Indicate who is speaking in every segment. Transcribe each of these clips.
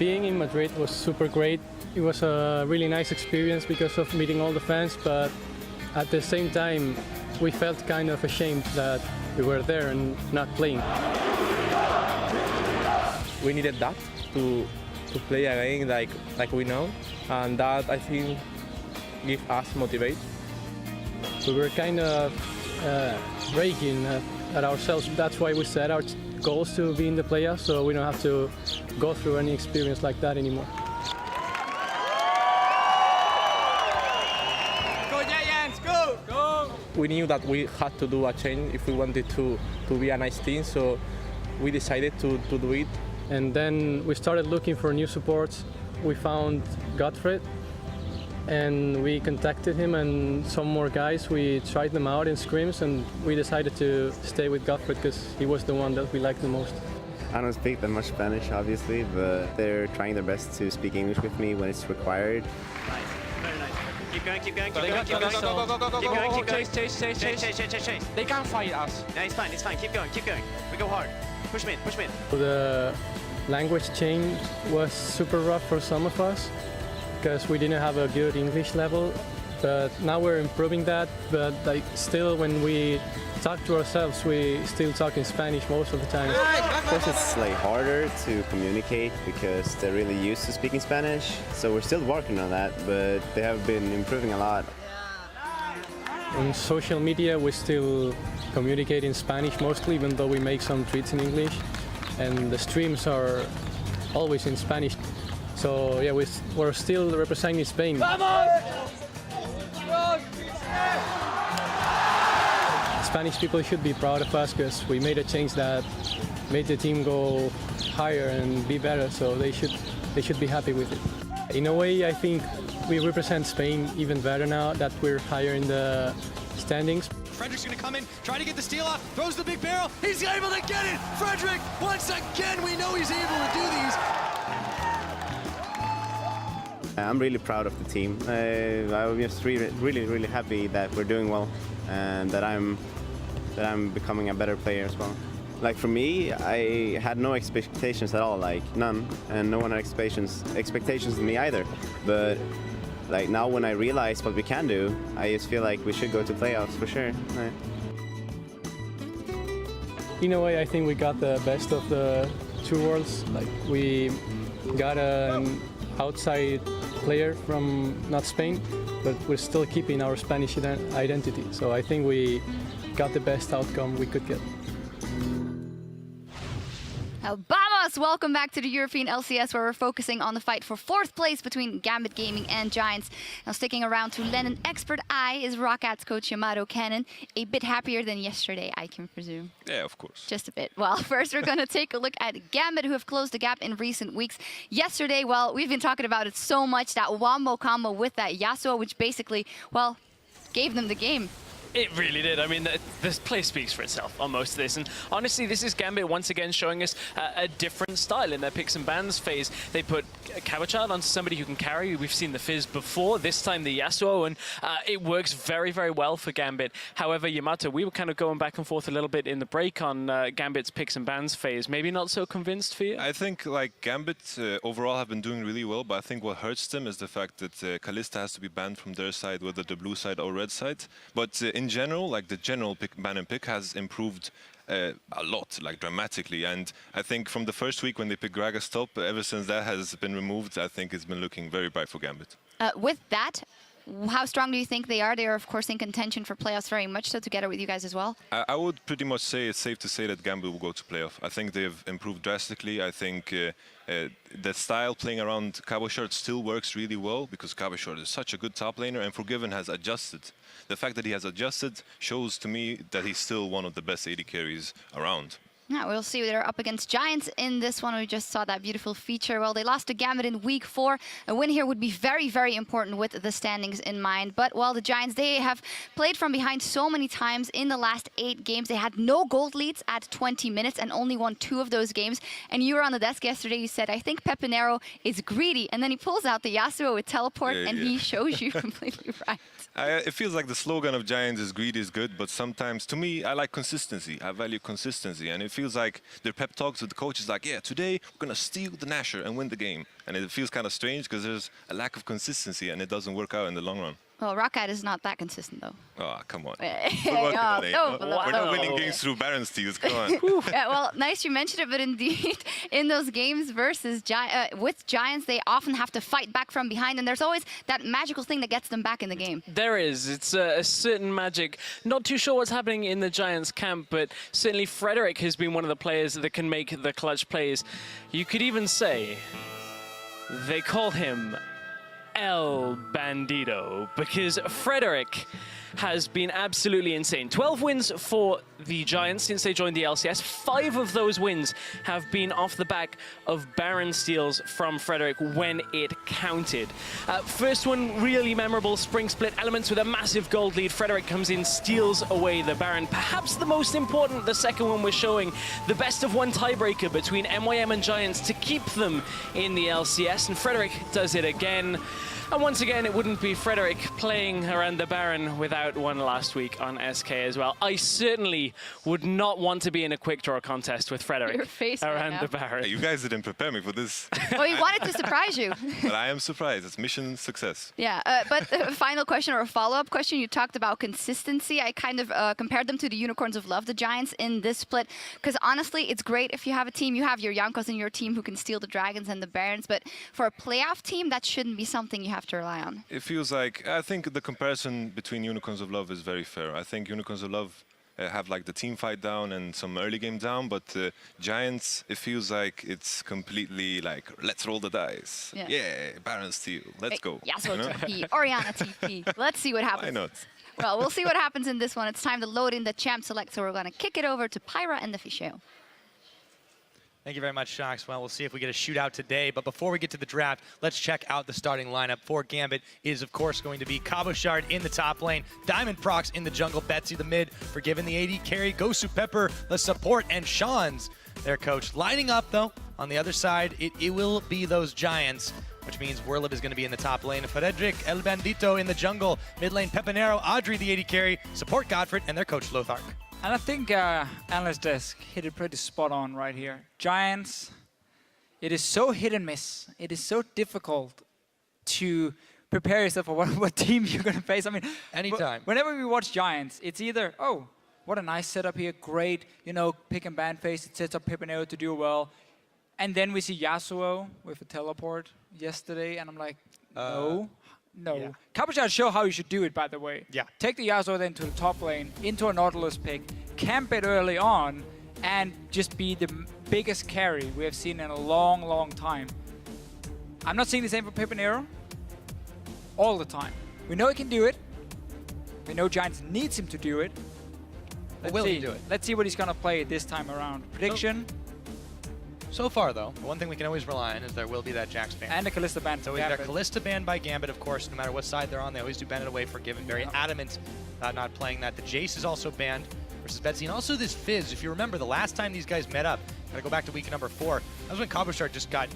Speaker 1: being in Madrid was super great. It was a really nice experience because of meeting all the fans, but at the same time, we felt kind of ashamed that we were there and not playing.
Speaker 2: We needed that to play again like we know, and that I think give us motivate.
Speaker 1: We were kind of bragging at ourselves. That's why we set our goals to be in the playoffs, so we don't have to go through any experience like that anymore.
Speaker 3: Go Giants, go! Go!
Speaker 2: We knew that we had to do a change if we wanted to be a nice team, so we decided to do it.
Speaker 1: And then we started looking for new supports. We found Gottfried, and we contacted him and some more guys. We tried them out in scrims, and we decided to stay with Gottfried because he was the one that we liked the most.
Speaker 4: I don't speak that much Spanish, obviously, but they're trying their best to speak English with me when it's required.
Speaker 5: Nice, very nice. Keep going, keep going, keep
Speaker 3: Go,
Speaker 5: going, keep going.
Speaker 3: go, go, go, go, go,
Speaker 5: Keep
Speaker 3: go,
Speaker 5: going,
Speaker 3: go,
Speaker 5: keep going.
Speaker 3: chase. They can't fight us.
Speaker 5: No, it's fine, keep going, keep going. We go hard. Push me in, push me in.
Speaker 1: The language change was super rough for some of us because we didn't have a good English level, but now we're improving that. But like still, when we talk to ourselves, we still talk in Spanish most of the time.
Speaker 4: Of course, it's like harder to communicate because they're really used to speaking Spanish. So we're still working on that, but they have been improving a lot.
Speaker 1: On social media, we still communicate in Spanish mostly, even though we make some tweets in English, and the streams are always in Spanish. So yeah, we're still representing Spain. Spanish people should be proud of us because we made a change that made the team go higher and be better, so they should be happy with it. In a way, I think we represent Spain even better now that we're higher in the standings.
Speaker 6: Frederick's going to come in, try to get the steal off, throws the big barrel, he's able to get it! Frederick, once again, we know he's able to do these.
Speaker 4: I'm really proud of the team. I'm just really happy that we're doing well and that I'm becoming a better player as well. Like for me, I had no expectations at all, like none, and no one had expectations of me either. But like now when I realize what we can do, I just feel like we should go to playoffs for sure. Right.
Speaker 1: In a way, I think we got the best of the two worlds. Like we got an outside player from not Spain, but we're still keeping our Spanish identity. So I think we got the best outcome we could get.
Speaker 7: Vamos! Welcome back to the European LCS, where we're focusing on the fight for 4th place between Gambit Gaming and Giants. Now sticking around to lend an expert eye is Rockat's coach Yamato Cannon. A bit happier than yesterday, I can presume.
Speaker 8: Yeah, of course.
Speaker 7: Just a bit. Well, first we're going to take a look at Gambit, who have closed the gap in recent weeks. Yesterday, well, we've been talking about it so much, that wombo combo with that Yasuo, which basically, well, gave them the game.
Speaker 9: It really did. I mean, this play speaks for itself on most of this. And honestly, this is Gambit once again showing us a different style in their picks and bans phase. They put Cabochard onto somebody who can carry. We've seen the Fizz before, this time the Yasuo, and it works very, very well for Gambit. However, Yamato, we were kind of going back and forth a little bit in the break on Gambit's picks and bans phase. Maybe not so convinced for you?
Speaker 8: I think like Gambit overall have been doing really well, but I think what hurts them is the fact that Kalista has to be banned from their side, whether the blue side or red side. But in general, like the general ban and pick has improved a lot, like dramatically. And I think from the first week when they picked Gragas top, ever since that has been removed, I think it's been looking very bright for Gambit.
Speaker 7: With that, how strong do you think they are? They are, of course, in contention for playoffs very much, so together with you guys as well.
Speaker 8: I would pretty much say it's safe to say that Gambit will go to playoff. I think they've improved drastically. I think the style playing around Cabochard still works really well because Cabochard is such a good top laner, and Forgiven has adjusted. The fact that he has adjusted shows to me that he's still one of the best AD carries around.
Speaker 7: Yeah, we'll see. They're up against Giants in this one. We just saw that beautiful feature. Well, they lost to Gambit in week 4. A win here would be very, very important with the standings in mind. But, well, the Giants, they have played from behind so many times in the last 8 games. They had no gold leads at 20 minutes and only won 2 of those games. And you were on the desk yesterday. You said, I think Pepinero is greedy. And then he pulls out the Yasuo with teleport, and he shows you completely right.
Speaker 8: It feels like the slogan of Giants is greed is good, but sometimes, to me, I like consistency. I value consistency, and it feels like their pep talks with the coach is like, yeah, today we're going to steal the Nasher and win the game. And it feels kind of strange because there's a lack of consistency, and it doesn't work out in the long run.
Speaker 7: Well, Rocket is not that consistent, though.
Speaker 8: Oh, come on.
Speaker 7: We're
Speaker 8: not winning games through Baron steals, come on.
Speaker 7: Yeah, well, nice you mentioned it, but indeed, in those games versus with Giants, they often have to fight back from behind, and there's always that magical thing that gets them back in the game.
Speaker 9: There is. It's a certain magic. Not too sure what's happening in the Giants camp, but certainly Frederick has been one of the players that can make the clutch plays. You could even say they call him El Bandito, because Frederick has been absolutely insane. 12 wins for the Giants since they joined the LCS. 5 of those wins have been off the back of Baron steals from Frederick when it counted. First one, really memorable, Spring Split Elements with a massive gold lead. Frederick comes in, steals away the Baron. Perhaps the most important, the second one was showing the best of one tiebreaker between MYM and Giants to keep them in the LCS, and Frederick does it again. And once again, it wouldn't be Frederick playing around the Baron without one last week on SK as well. I certainly would not want to be in a quick draw contest with Frederick around the Baron.
Speaker 8: Hey, you guys didn't prepare me for this.
Speaker 7: Well, we wanted to surprise you.
Speaker 8: But I am surprised. It's mission success.
Speaker 7: Yeah, but a final question or a follow-up question. You talked about consistency. I kind of compared them to the Unicorns of Love, the Giants, in this split. Because honestly, it's great if you have a team. You have your Jankos in your team who can steal the Dragons and the Barons. But for a playoff team, that shouldn't be something you have to rely on.
Speaker 8: It feels like, I think the comparison between Unicorns of Love is very fair. I think Unicorns of Love have like the team fight down and some early game down, but Giants, it feels like it's completely like, let's roll the dice. Yeah, Baron steal, let's go.
Speaker 7: Yasuo TP, Orianna TP. Let's see what happens.
Speaker 8: Why not?
Speaker 7: Well, we'll see what happens in this one. It's time to load in the champ select, so we're going to kick it over to Pyra and the Fisho.
Speaker 6: Thank you very much, Shox. Well, we'll see if we get a shootout today. But before we get to the draft, let's check out the starting lineup for Gambit. It is, of course, going to be Cabochard in the top lane, Diamond Prox in the jungle, Betsy the mid for giving the AD carry, Gosu Pepper the support, and Sean's their coach. Lining up, though, on the other side, it will be those Giants, which means Werlib is going to be in the top lane. Frederick, El Bandito in the jungle, mid lane Pepinero, Audrey the AD carry, support Godfred, and their coach Lothark.
Speaker 10: And I think Analyst Desk hit it pretty spot on right here. Giants, it is so hit and miss. It is so difficult to prepare yourself for what team you're going to face. I mean,
Speaker 6: anytime.
Speaker 10: Whenever we watch Giants, it's either, oh, what a nice setup here, great, you know, pick and ban phase, it sets up Pepinero to do well. And then we see Yasuo with a teleport yesterday, and I'm like, no. No. Yeah. Cabochard show how you should do it, by the way.
Speaker 6: Yeah.
Speaker 10: Take the Yasuo then to the top lane, into a Nautilus pick, camp it early on, and just be the biggest carry we have seen in a long, long time. I'm not seeing the same for Pepinero all the time. We know he can do it. We know Giants needs him to do it.
Speaker 6: Will he do it?
Speaker 10: Let's see what he's going to play this time around. Prediction?
Speaker 6: So far, though, the one thing we can always rely on is there will be that Jax ban.
Speaker 10: And a Kalista ban.
Speaker 6: So we've got Kalista banned by Gambit, of course. No matter what side they're on, they always do ban it away for Given. Very adamant about not playing that. The Jace is also banned versus Betsy. And also this Fizz. If you remember, the last time these guys met up, gotta go back to week number 4, that was when Cabochard just got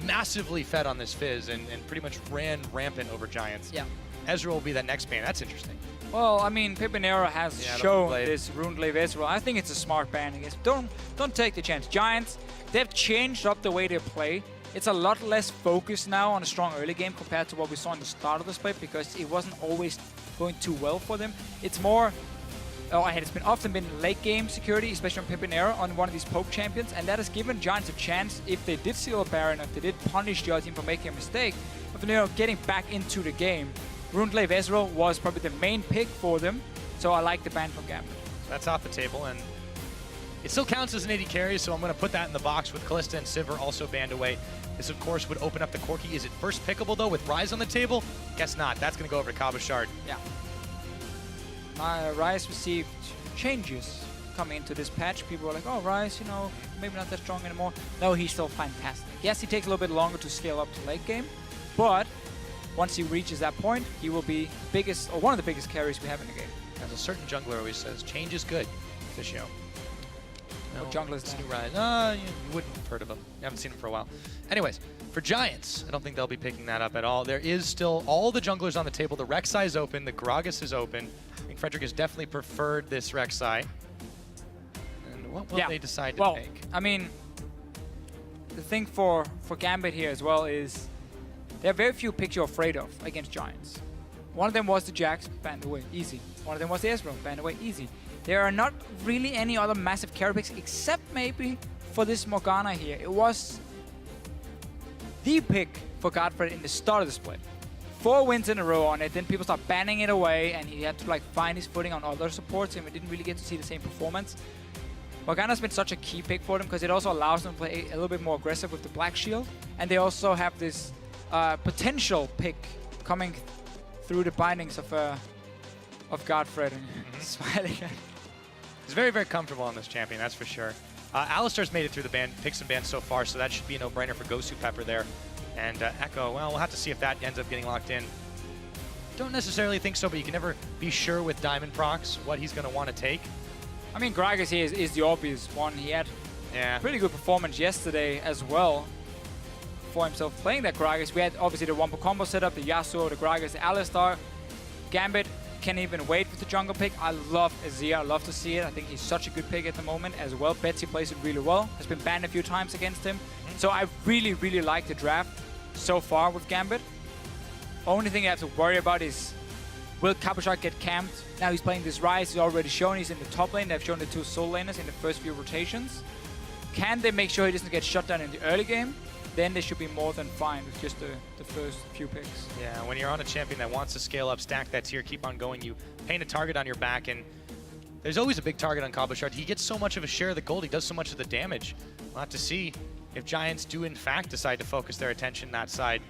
Speaker 6: massively fed on this Fizz and pretty much ran rampant over Giants.
Speaker 10: Yeah.
Speaker 6: Ezreal will be that next ban. That's interesting.
Speaker 10: Well, I mean, Pepinero has shown this Runeblade Ezreal. I think it's a smart ban, I guess. Don't take the chance. Giants, they've changed up the way they play. It's a lot less focused now on a strong early game compared to what we saw in the start of the split, because it wasn't always going too well for them. It's more, it's often been late game security, especially on Pepinero, on one of these poke champions, and that has given Giants a chance, if they did steal a Baron, if they did punish the other team for making a mistake, Pepinero getting back into the game. Runeblade Ezreal was probably the main pick for them, so I like the ban from Gambit.
Speaker 6: That's off the table, and it still counts as an 80 carry, so I'm going to put that in the box with Kalista and Sivir also banned away. This, of course, would open up the Corki. Is it first pickable, though, with Ryze on the table? Guess not. That's going to go over to Cabochard.
Speaker 10: Yeah. Ryze received changes coming into this patch. People were like, oh, Ryze, you know, maybe not that strong anymore. No, he's still fantastic. Yes, he takes a little bit longer to scale up to late game, but once he reaches that point, he will be biggest, or one of the biggest carries we have in the game.
Speaker 6: As a certain jungler always says, change is good, this show.
Speaker 10: No, jungler is
Speaker 6: new Ryze. You wouldn't have heard of him. You haven't seen him for a while. Anyways, For Giants, I don't think they'll be picking that up at all. There is still all the junglers on the table. The Rek'Sai is open. The Gragas is open. I think Frederick has definitely preferred this Rek'Sai. And what will they decide to take?
Speaker 10: I mean, the thing for Gambit here as well is there are very few picks you're afraid of against Giants. One of them was the Jax, banned away, easy. One of them was the Ezreal, banned away, easy. There are not really any other massive carry picks except maybe for this Morgana here. It was the pick for Godfred in the start of the split. 4 wins in a row on it, then people start banning it away and he had to like find his footing on other supports and we didn't really get to see the same performance. Morgana's been such a key pick for them because it also allows them to play a little bit more aggressive with the Black Shield, and they also have this potential pick coming through the bindings of Godfred. Smiling.
Speaker 6: He's very, very comfortable on this champion, that's for sure. Alistar's made it through the picks and bans so far, so that should be a no-brainer for Gosu Pepper there. And Echo, well, we'll have to see if that ends up getting locked in. Don't necessarily think so, but you can never be sure with Diamond Prox what he's going to want to take.
Speaker 10: I mean, Gragas here is the obvious one. He had pretty good performance yesterday as well for himself playing that Gragas. We had obviously the Wombo combo setup, the Yasuo, the Gragas, the Alistar. Gambit can't even wait with the jungle pick. I love Azir. I love to see it. I think he's such a good pick at the moment as well. Betsy plays it really well. Has been banned a few times against him. So I really, really like the draft so far with Gambit. Only thing you have to worry about is, will Cabochard get camped? Now he's playing this Ryze. He's already shown he's in the top lane. They've shown the 2 soul laners in the first few rotations. Can they make sure he doesn't get shut down in the early game? Then they should be more than fine with just the first few picks.
Speaker 6: Yeah, when you're on a champion that wants to scale up, stack that tier, keep on going, you paint a target on your back, and there's always a big target on Cabochard. He gets so much of a share of the gold, he does so much of the damage. We'll have to see if Giants do in fact decide to focus their attention that side.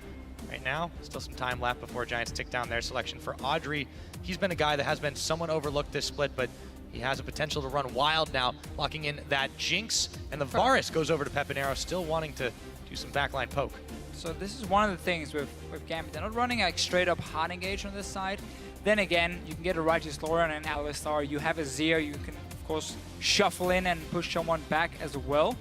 Speaker 6: Right now, still some time left before Giants tick down their selection for Audrey. He's been a guy that has been somewhat overlooked this split, but he has a potential to run wild now, locking in that Jinx, and the Varus goes over to Pepinero, still wanting to do some backline poke.
Speaker 10: So this is one of the things with Gambit. They're not running like straight up hard engage on this side. Then again, you can get a Righteous Lauren and Alistar. You have Azir. You can, of course, shuffle in and push someone back as well.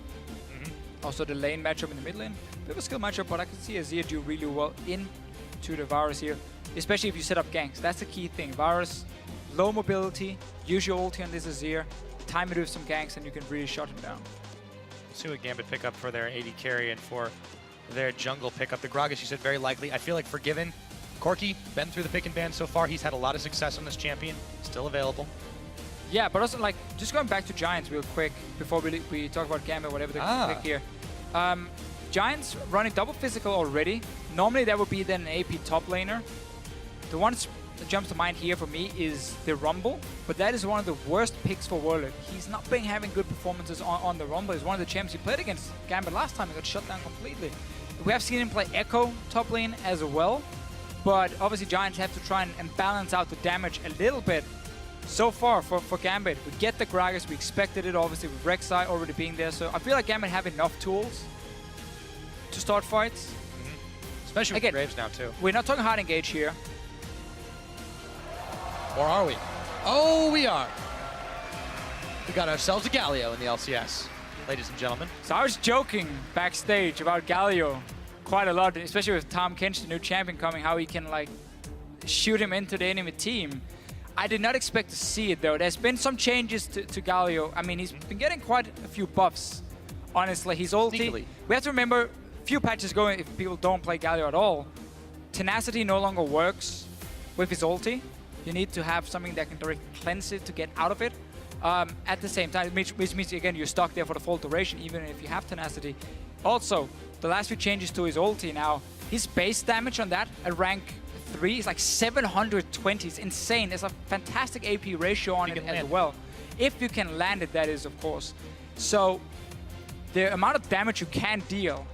Speaker 10: Also the lane matchup in the mid lane. Bit of a skill matchup, but I can see Azir do really well into the Varus here, especially if you set up ganks. That's the key thing. Varus, low mobility, use your ulti on this Azir, time it with some ganks, and you can really shut him down.
Speaker 6: We'll see what Gambit pick up for their AD carry and for their jungle pickup. The Gragas, you said, very likely. I feel like Forgiven, Corki, been through the pick and ban so far. He's had a lot of success on this champion. Still available.
Speaker 10: Yeah, but also, like, just going back to Giants real quick before we talk about Gambit, whatever the pick here. Giants running double physical already. Normally that would be then an AP top laner. The one that jumps to mind here for me is the Rumble, but that is one of the worst picks for Warlock. He's not been having good performances on the Rumble. He's one of the champs he played against Gambit last time. He got shut down completely. We have seen him play Echo top lane as well, but obviously Giants have to try and balance out the damage a little bit. So far for Gambit, we get the Gragas, we expected it obviously with Rek'Sai already being there, so I feel like Gambit have enough tools to start fights.
Speaker 6: Especially with Graves now too.
Speaker 10: We're not talking hard engage here.
Speaker 6: Or are we? Oh, we are. We got ourselves a Galio in the LCS, ladies and gentlemen.
Speaker 10: So I was joking backstage about Galio quite a lot, especially with Tom Kench, the new champion coming, how he can like shoot him into the enemy team. I did not expect to see it though. There's been some changes to Galio. I mean, he's been getting quite a few buffs, honestly. His ulti,
Speaker 6: Sneakily.
Speaker 10: we have to remember, a few patches ago, if people don't play Galio at all, Tenacity no longer works with his ulti. You need to have something that can directly cleanse it to get out of it. At the same time, which means, again, you're stuck there for the full duration, even if you have Tenacity. Also, the last few changes to his ulti now, his base damage on that at rank 3 is like 720. It's insane. There's a fantastic AP ratio on it as well. If you can land it, that is, of course. So, the amount of damage you can deal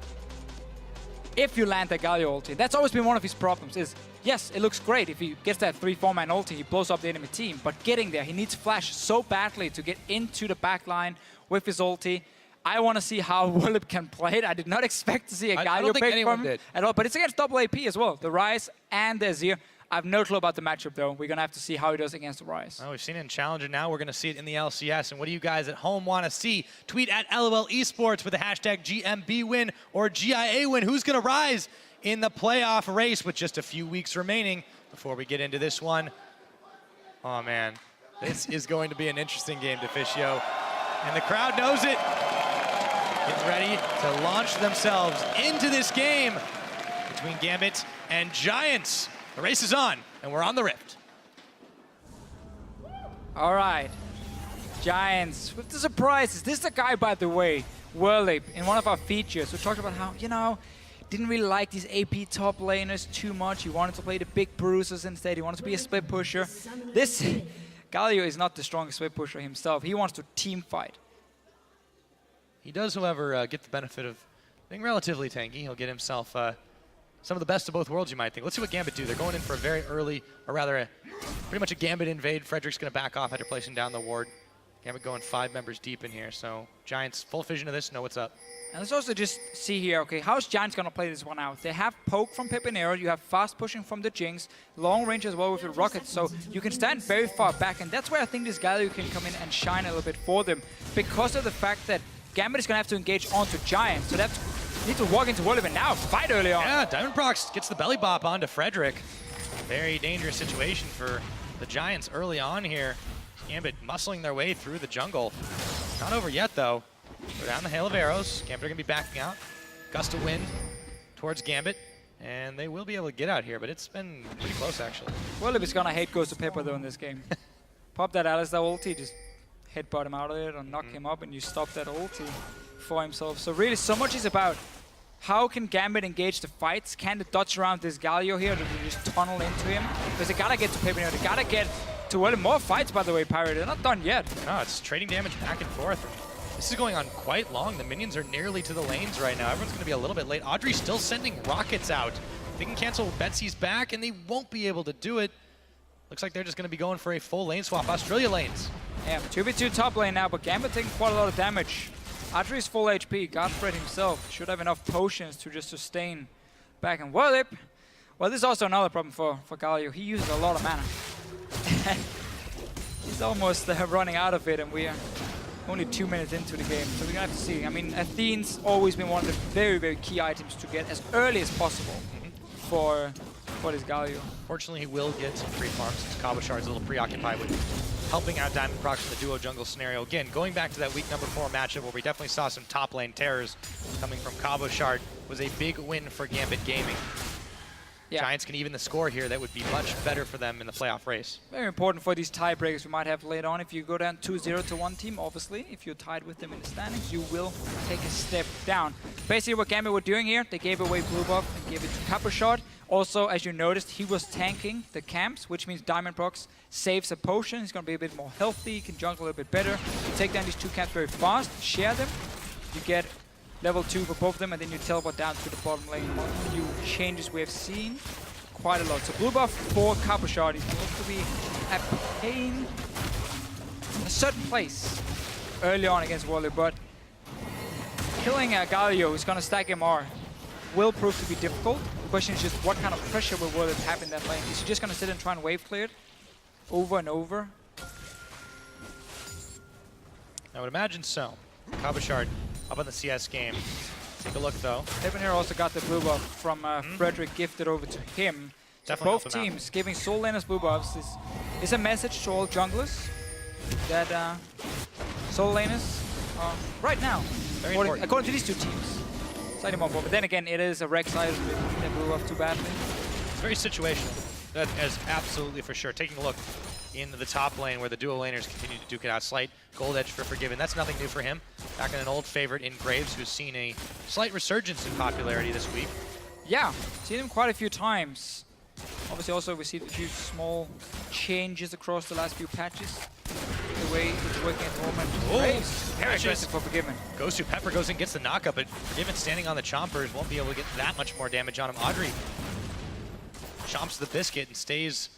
Speaker 10: if you land the Galio ulti, that's always been one of his problems, is yes, it looks great. If he gets that 3-4-man ulti, he blows up the enemy team. But getting there, he needs flash so badly to get into the backline with his ulti. I want to see how Willip can play it. I did not expect to see a Galio pick from him at all. But it's against double AP as well, the Ryze and the Azir. I have no clue about the matchup, though. We're going to have to see how he does against the Rise.
Speaker 6: Well, we've seen it in Challenger now. We're going to see it in the LCS. And what do you guys at home want to see? Tweet at LOL Esports with the hashtag GMB win or GIA win. Who's going to rise in the playoff race with just a few weeks remaining before we get into this one? Oh, man. This is going to be an interesting game, Deficio. And the crowd knows it. Getting ready to launch themselves into this game between Gambit and Giants. The race is on, and we're on the Rift.
Speaker 10: All right. Giants, with the surprises. This is the guy, by the way, Whirlip, in one of our features, we talked about how, you know, didn't really like these AP top laners too much. He wanted to play the big bruisers instead. He wanted to be a split pusher. This Galio is not the strongest split pusher himself. He wants to team fight.
Speaker 6: He does, however, get the benefit of being relatively tanky. He'll get himself some of the best of both worlds, you might think. Let's see what Gambit do. They're going in for a very early, or rather, pretty much a Gambit invade. Frederick's going to back off after placing down the ward. Gambit going 5 members deep in here, so Giants full vision of this, know what's up.
Speaker 10: And let's also just see here, okay, how's Giants going to play this one out? They have poke from Pepinero, you have fast pushing from the Jinx, long range as well with the rockets, so you can stand very far back, and that's where I think this Galio can come in and shine a little bit for them, because of the fact that Gambit is going to have to engage onto Giants, so that's need to walk into Whirlip and now fight early on.
Speaker 6: Yeah, Diamondprox gets the belly bop onto Frederick. Very dangerous situation for the Giants early on here. Gambit muscling their way through the jungle. Not over yet, though. They're down the hail of arrows. Gambit are going to be backing out. Gust of wind towards Gambit. And they will be able to get out here, but it's been pretty close, actually.
Speaker 10: Whirlip is going to hate Ghost of Pepper, though, in this game. Pop that Alistar ulti, just headbutt him out of it or knock him up, and you stop that ulti for himself. So really, so much is about how can Gambit engage the fights? Can they dodge around this Galio here? Do they just tunnel into him? Because they gotta get to Pepinero. They gotta get to Whirlip. More fights, by the way, Pirate. They're not done yet.
Speaker 6: No, it's trading damage back and forth. This is going on quite long. The minions are nearly to the lanes right now. Everyone's gonna be a little bit late. Audrey's still sending rockets out. They can cancel Betsy's back, and they won't be able to do it. Looks like they're just gonna be going for a full lane swap. Australia lanes.
Speaker 10: Yeah, 2v2 top lane now, but Gambit taking quite a lot of damage. Audrey's full HP. Godfred himself should have enough potions to just sustain back. And Whirlip, well, this is also another problem for Galio. He uses a lot of mana. He's almost running out of it, and we are only 2 minutes into the game. So we're going to have to see. I mean, Athene's always been one of the very, very key items to get as early as possible for this Galio.
Speaker 6: Fortunately, he will get some free farms since Cabochard's a little preoccupied with helping out Diamondprox in the duo jungle scenario. Again, going back to that week number 4 matchup where we definitely saw some top lane terrors coming from Cabochard, was a big win for Gambit Gaming. Yeah. Giants can even the score here. That would be much better for them in the playoff race.
Speaker 10: Very important for these tiebreakers we might have later on. If you go down 2-0 to one team, obviously, if you're tied with them in the standings, you will take a step down. Basically, what Gambit were doing here, they gave away blue buff and gave it to Cabochard. Also, as you noticed, he was tanking the camps, which means Diamondprox saves a potion. He's going to be a bit more healthy. He can jungle a little bit better. You take down these 2 camps very fast, share them. You get level 2 for both of them, and then you teleport down to the bottom lane. One of the few changes we have seen quite a lot. So blue buff for Cabochard. He's going to be a pain in a certain place early on against Whirlip, but killing Galio, who's going to stack MR, will prove to be difficult. The question is just what kind of pressure will Whirlip have in that lane? Is he just going to sit and try and wave clear it over and over?
Speaker 6: I would imagine so. Cabochard up on the CS game. Take a look, though.
Speaker 10: Pepinero also got the blue buff from Frederick, gifted over to him. So both teams giving soul laners blue buffs is a message to all junglers that soul laners are right now, according to these 2 teams, slightly more important. But then again, it is a Rex side with the blue buff too badly.
Speaker 6: It's very situational. That is absolutely for sure. Taking a look into the top lane where the duo laners continue to duke it out. Slight gold edge for Forgiven. That's nothing new for him. Back in an old favorite in Graves, who's seen a slight resurgence in popularity this week.
Speaker 10: Yeah, seen him quite a few times. Obviously also we see a few small changes across the last few patches. The way it's working at the moment. Graves, very aggressive for Forgiven.
Speaker 6: Goes to Pepper, goes and gets the knockup, but Forgiven standing on the chompers won't be able to get that much more damage on him. Audrey chomps the biscuit and stays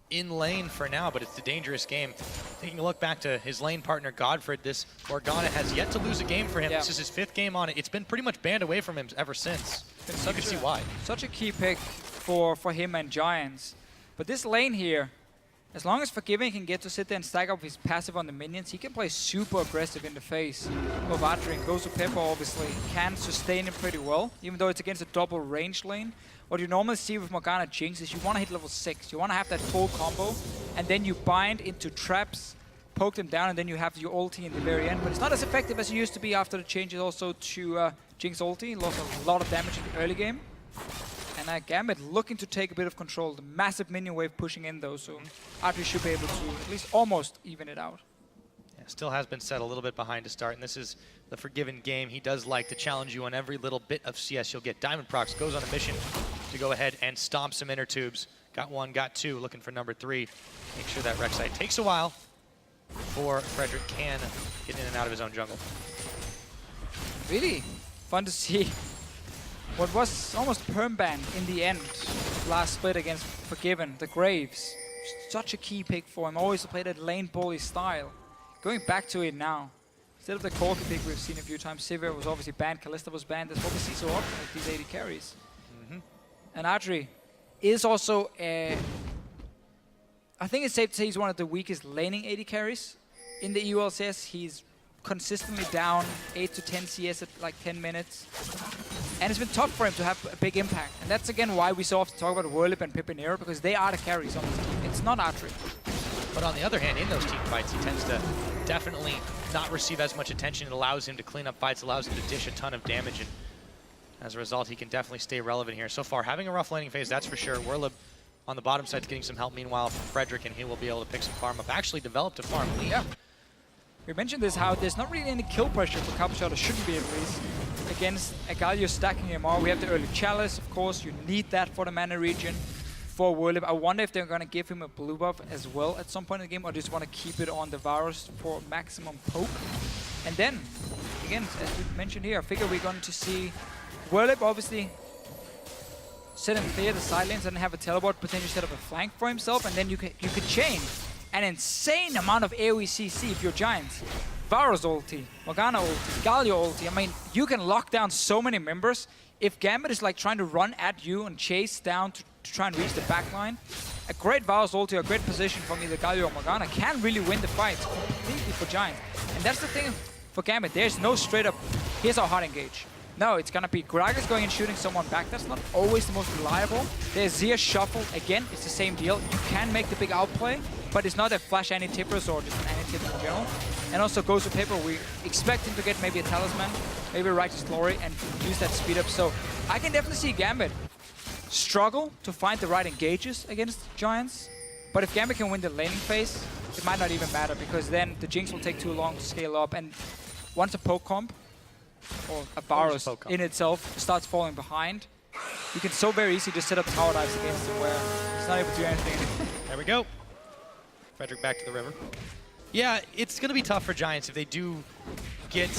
Speaker 6: in lane for now, but it's a dangerous game. Taking a look back to his lane partner, Godfred, this Morgana has yet to lose a game for him. Yeah. This is his 5th game on it. It's been pretty much banned away from him ever since. You can see why.
Speaker 10: Such a key pick for him and Giants. But this lane here, as long as Forgiving can get to sit there and stack up his passive on the minions, he can play super aggressive in the face of Adri. And Gozo Pepper obviously can sustain him pretty well, even though it's against a double range lane. What you normally see with Morgana Jinx is you want to hit level 6. You want to have that full combo, and then you bind into traps, poke them down, and then you have your ulti in the very end. But it's not as effective as it used to be after the changes also to Jinx ulti. Lost a lot of damage in the early game. And Gambit looking to take a bit of control. The massive minion wave pushing in though, so Adri should be able to at least almost even it out.
Speaker 6: Yeah, still has been set a little bit behind to start, and this is the Forgiven game. He does like to challenge you on every little bit of CS you'll get. Diamond Prox goes on a mission to go ahead and stomp some inner tubes. Got one, got two, looking for number 3. Make sure that Rek'Sai takes a while before Frederick can get in and out of his own jungle.
Speaker 10: Really fun to see what was almost perm-ban in the end. Last split against Forgiven, the Graves. Such a key pick for him, always played that lane bully style. Going back to it now. Instead of the Corki pick we've seen a few times, Sivir was obviously banned, Kalista was banned. That's what we see so often with these 80 carries. And Adri is also, I think it's safe to say he's one of the weakest laning 80 carries in the EU LCS. He's consistently down 8 to 10 CS at like 10 minutes. And it's been tough for him to have a big impact. And that's again why we so often talk about Whirlip and Pipinero, because they are the carries on this team. It's not Adri.
Speaker 6: But on the other hand, in those team fights, he tends to definitely not receive as much attention. It allows him to clean up fights, allows him to dish a ton of damage, and as a result, he can definitely stay relevant here. So far, having a rough laning phase, that's for sure. Whirlip on the bottom side is getting some help, meanwhile, from Frederick, and he will be able to pick some farm up. Actually developed a farm lead.
Speaker 10: Yeah. We mentioned this, how there's not really any kill pressure for Capuchon, or shouldn't be at least, against a Galio stacking MR. We have the early Chalice, of course. You need that for the mana region for Whirlip. I wonder if they're going to give him a blue buff as well at some point in the game, or just want to keep it on the Varus for maximum poke. And then, again, as we mentioned here, I figure we're going to see Whirlip obviously set and clear the side lanes and have a teleport, potentially set up a flank for himself, and then you could chain an insane amount of AoE CC if you're Giants. Varus ulti, Morgana ulti, Galio ulti. I mean, you can lock down so many members. If Gambit is like trying to run at you and chase down to try and reach the backline, a great Varus ulti, a great position from either Galio or Morgana can really win the fight completely for Giants. And that's the thing for Gambit. There's no straight up, here's our hard engage. No, it's gonna be Gragas going and shooting someone back. That's not always the most reliable. There's Zia Shuffle. Again, it's the same deal. You can make the big outplay, but it's not a flash anti-tippers or just an anti-tipper in general. And also Gozo Paper, we expect him to get maybe a Talisman, maybe a Righteous Glory, and use that speed up. So I can definitely see Gambit struggle to find the right engages against Giants. But if Gambit can win the laning phase, it might not even matter, because then the Jinx will take too long to scale up. And once a poke comp, or a Varus in itself starts falling behind, you can so very easily just set up tower dives against him where he's not able to do anything.
Speaker 6: There we go. Frederick back to the river. Yeah, it's going to be tough for Giants if they do get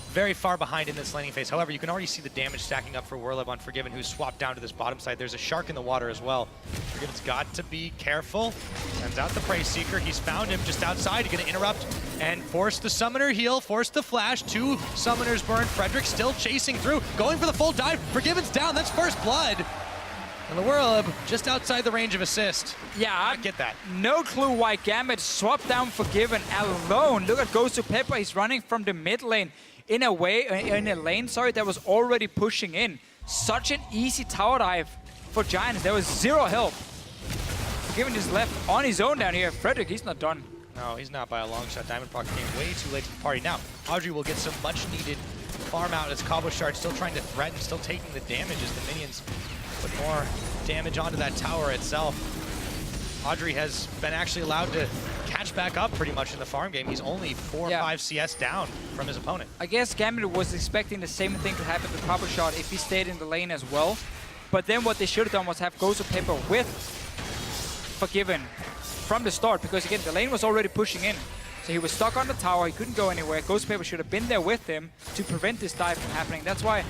Speaker 6: very far behind in this laning phase. However, you can already see the damage stacking up for Whirlip on Forgiven, who's swapped down to this bottom side. There's a shark in the water as well. Forgiven's got to be careful. Sends out the Prey Seeker. He's found him just outside. He's going to interrupt and force the Summoner heal, force the flash. 2 Summoners burn. Frederick still chasing through, going for the full dive. Forgiven's down. That's first blood. And the Whirlip just outside the range of assist.
Speaker 10: Yeah,
Speaker 6: I get that.
Speaker 10: No clue why Gambit swapped down Forgiven alone. Look at Gozo Pepper. He's running from the mid lane in a lane that was already pushing in. Such an easy tower dive for Giants. There was zero help. Forgiven just left on his own down here. Frederick, he's not done.
Speaker 6: No, he's not by a long shot. Diamond Proc came way too late to the party. Now, Audrey will get some much needed farm out as Cabochard still trying to threaten, still taking the damage as the minions put more damage onto that tower itself. Audrey has been actually allowed to catch back up pretty much in the farm game. He's only 4 or 5 CS down from his opponent.
Speaker 10: I guess Gambit was expecting the same thing to happen to Cabochard if he stayed in the lane as well. But then what they should have done was have Gozo Paper with Forgiven from the start, because again, the lane was already pushing in. So he was stuck on the tower, he couldn't go anywhere. Gozo Paper should have been there with him to prevent this dive from happening. That's why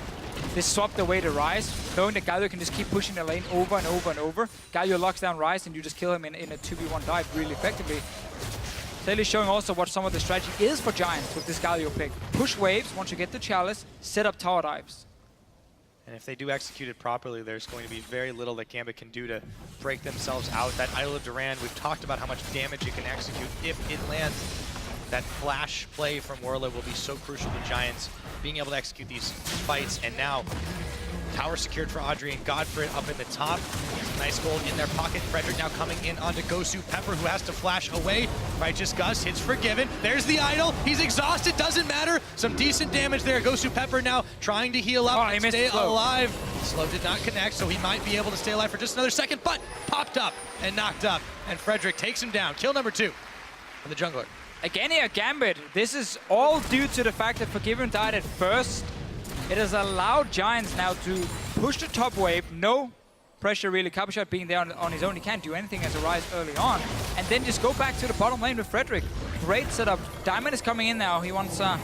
Speaker 10: they swapped away the Rise, knowing that Galio can just keep pushing the lane over and over and over. Galio locks down Rise and you just kill him in a 2v1 dive really effectively. Clearly showing also what some of the strategy is for Giants with this Galio pick. Push waves once you get the Chalice, set up tower dives.
Speaker 6: And if they do execute it properly, there's going to be very little that Gambit can do to break themselves out. That Idol of Duran, we've talked about how much damage it can execute if it lands. That flash play from Werle will be so crucial to Giants being able to execute these fights. And now, tower secured for Adrian Godfrey up in the top. Nice gold in their pocket. Frederick now coming in onto Gosu Pepper, who has to flash away. Righteous Gus hits Forgiven. There's the idol. He's exhausted. Doesn't matter. Some decent damage there. Gosu Pepper now trying to heal up and stay alive. Slow did not connect, so he might be able to stay alive for just another second, but popped up and knocked up. And Frederick takes him down. Kill number 2 for the jungler.
Speaker 10: Again here, Gambit. This is all due to the fact that Forgiven died at first. It has allowed Giants now to push the top wave. No pressure really. Cabochard being there on his own. He can't do anything as a Rise early on. And then just go back to the bottom lane with Frederick. Great setup. Diamond is coming in now. He wants a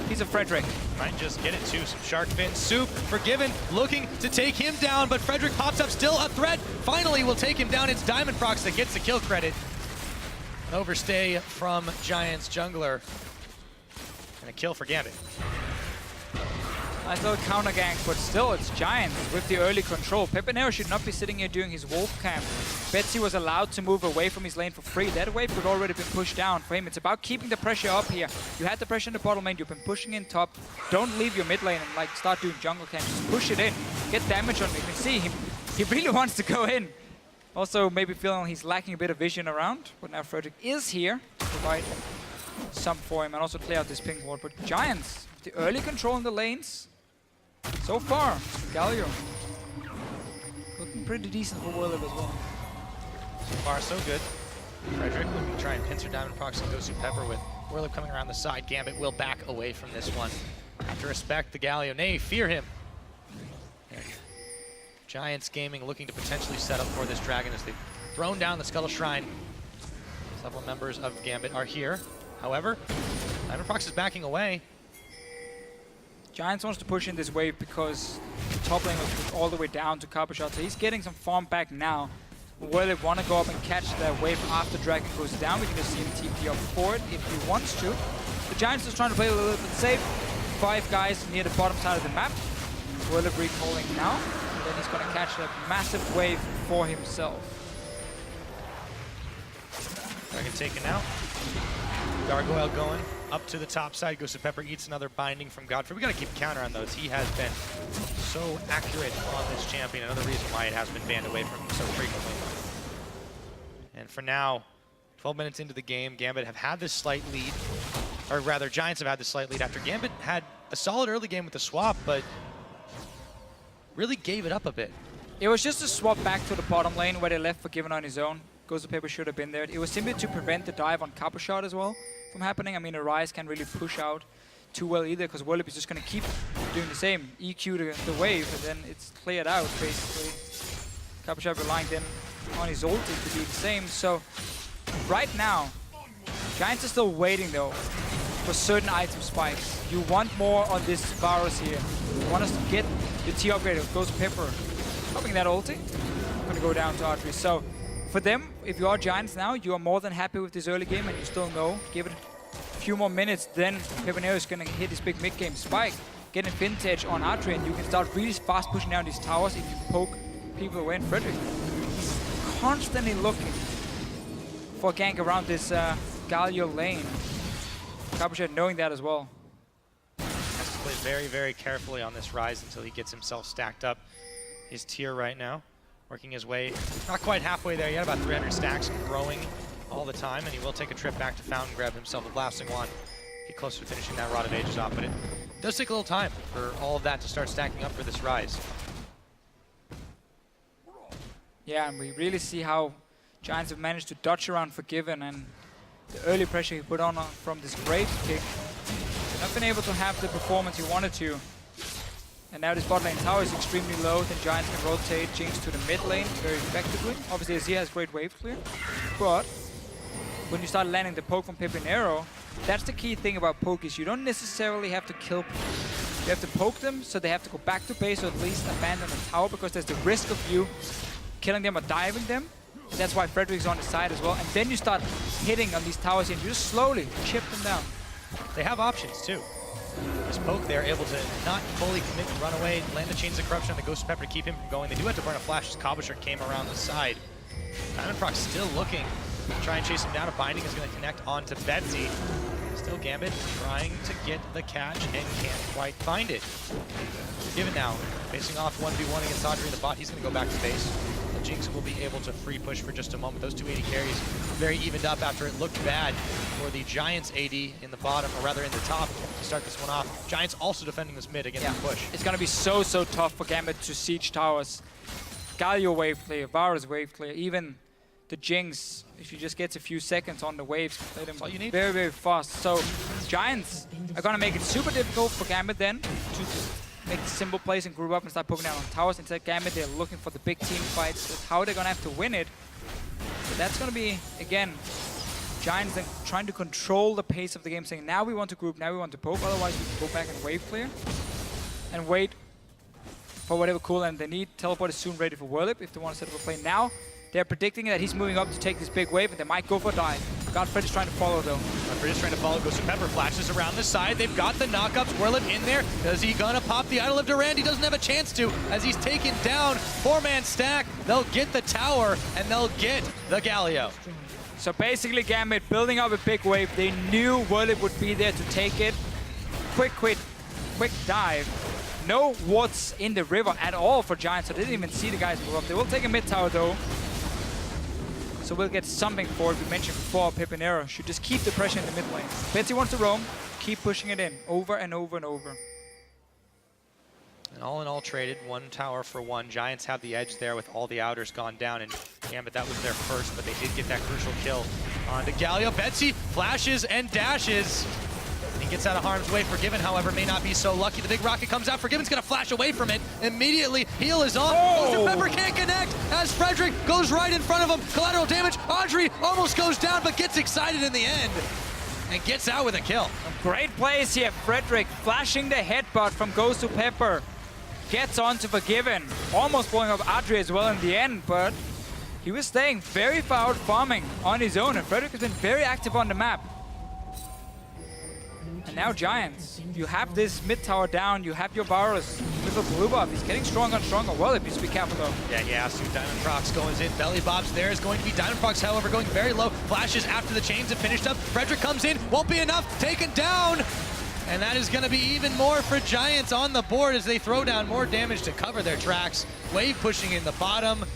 Speaker 10: piece of Frederick.
Speaker 6: Might just get it too. Some shark fin soup. Forgiven looking to take him down, but Frederick pops up, still a threat. Finally will take him down. It's Diamond Prox that gets the kill credit. An overstay from Giants jungler. And a kill for Gambit.
Speaker 10: Nice little counter gank, but still it's Giants with the early control. Pepinero should not be sitting here doing his wolf camp. Betsy was allowed to move away from his lane for free. That wave could already been pushed down for him. It's about keeping the pressure up here. You had the pressure in the bottom lane, you've been pushing in top. Don't leave your mid lane and like start doing jungle camp. Just push it in, get damage on it. You can see him, he really wants to go in. Also maybe feeling he's lacking a bit of vision around, but now Frederick is here to provide some for him and also clear out this pink ward. But Giants, the early control in the lanes, so far, Galio looking pretty decent for Werle as well.
Speaker 6: So far, so good. Frederick looking to try and pincer Diamond Prox and Gosu Pepper with Werle coming around the side. Gambit will back away from this one. Have to respect the Galio. Nay, fear him. And Giants Gaming looking to potentially set up for this dragon as they've thrown down the Scuttle Shrine. Several members of Gambit are here. However, Diamond Prox is backing away.
Speaker 10: Giants wants to push in this wave because the top lane was all the way down to Cabochard, so he's getting some farm back now. Where they want to go up and catch that wave after Dragon goes down. We can just see him TP up for it if he wants to. The Giants is trying to play a little bit safe. 5 guys near the bottom side of the map. Werle recalling now. And then he's going to catch that massive wave for himself.
Speaker 6: Dragon taken out. Gargoyle going up to the top side. Gosu Pepper eats another binding from Godfrey. We got to keep counter on those. He has been so accurate on this champion. Another reason why it has been banned away from him so frequently. And for now, 12 minutes into the game, Gambit have had this slight lead. Or rather, Giants have had this slight lead after Gambit had a solid early game with the swap, but really gave it up a bit.
Speaker 10: It was just a swap back to the bottom lane where they left Forgiven on his own. Gosu Pepper should have been there. It was simply to prevent the dive on Cabochard as well from happening. I mean, Arise can't really push out too well either because Werle is just going to keep doing the same. EQ the wave and then it's cleared out basically. Cabochard relying then on his ulti to be the same. So right now, Giants are still waiting though for certain item spikes. You want more on this Varus here. You want us to get the T upgrade of Gosu Pepper. Popping that ulti. Going to go down to archery. So for them, if you are Giants now, you are more than happy with this early game and you still know, give it a few more minutes, then Pepinero is going to hit his big mid-game spike, get a vintage on archery, and you can start really fast pushing down these towers if you poke people away. And Frederick, he's constantly looking for a gank around this Galio lane. Cabochard knowing that as well.
Speaker 6: Has to play very, very carefully on this Rise until he gets himself stacked up. His tier right now. Working his way, not quite halfway there yet, about 300 stacks, growing all the time, and he will take a trip back to Fountain, grab himself a Blasting Wand, get closer to finishing that Rod of Ages off, but it does take a little time for all of that to start stacking up for this Rise.
Speaker 10: Yeah, and we really see how Giants have managed to dodge around Forgiven, and the early pressure he put on from this Graves pick. They've not been able to have the performance he wanted to. And now this bot lane tower is extremely low, then Giants can rotate Jinx to the mid lane very effectively. Obviously Azir has great wave clear, but when you start landing the poke from Pepinero, that's the key thing about poke is you don't necessarily have to kill people. You have to poke them so they have to go back to base or at least abandon the tower because there's the risk of you killing them or diving them. And that's why Frederick's on the side as well. And then you start hitting on these towers and you just slowly chip them down.
Speaker 6: They have options too. This poke there, able to not fully commit and run away, land the Chains of Corruption on the Ghost of Pepper to keep him from going. They do have to burn a flash as Cabochard came around the side. Diamondprox still looking to try and chase him down. A binding is going to connect onto Betsy. Still Gambit trying to get the catch and can't quite find it. Given now, facing off 1v1 against Audrey in the bot, he's going to go back to base. The Jinx will be able to free push for just a moment. Those 280 carries very evened up after it looked bad for the Giants AD in the bottom, or rather in the top, to start this one off. Giants also defending this mid against the push.
Speaker 10: It's going to be so tough for Gambit to siege towers. Galio wave clear, Varus wave clear, even the Jinx, if you just get a few seconds on the waves, play them very, very fast. So Giants are going to make it super difficult for Gambit then to just make the simple plays and group up and start poking down on towers. Instead, Gambit, they're looking for the big team fights. That's how they're going to have to win it. So that's going to be, again, Giants then trying to control the pace of the game, saying now we want to group, now we want to poke, otherwise we can go back and wave clear and wait for whatever cooldown they need. Teleport is soon ready for Whirlip if they want to set up a play now. They're predicting that he's moving up to take this big wave, and they might go for a dive. Godfred is trying to follow, though.
Speaker 6: Godfred is trying to follow. Ghost of Pepper flashes around the side. They've got the knockups. Whirlip in there. Is he gonna pop the Idol of Durand? He doesn't have a chance to, as he's taken down. 4-man stack. They'll get the tower, and they'll get the Galio.
Speaker 10: So basically, Gambit building up a big wave. They knew Whirlip would be there to take it. Quick dive. No wards in the river at all for Giants, so they didn't even see the guys move up. They will take a mid tower, though. So we'll get something for it. We mentioned before, Pepinero should just keep the pressure in the mid lane. Betsy wants to roam, keep pushing it in, over and over and over.
Speaker 6: And all in all traded, 1 tower for 1. Giants have the edge there with all the outers gone down, and Gambit, that was their first, but they did get that crucial kill on the Galio. Betsy flashes and dashes. He gets out of harm's way. Forgiven, however, may not be so lucky. The big rocket comes out. Forgiven's going to flash away from it. Immediately, heal is on. Ghost of Pepper can't connect as Frederick goes right in front of him. Collateral damage. Audrey almost goes down, but gets excited in the end and gets out with a kill.
Speaker 10: Great plays here. Frederick flashing the headbutt from Ghost of Pepper. Gets on to Forgiven. Almost blowing up Audrey as well in the end, but he was staying very far out farming on his own, and Frederick has been very active on the map. And now Giants, you have this mid tower down, you have your Varus with the blue buff. He's getting stronger and stronger. Well, if you be careful though.
Speaker 6: Yeah, he has to. Diamondprox goes in. Belly Bob's there is going to be Diamondprox, however, going very low. Flashes after the chains have finished up. Frederick comes in, won't be enough, taken down. And that is going to be even more for Giants on the board as they throw down more damage to cover their tracks. Wave pushing in the bottom.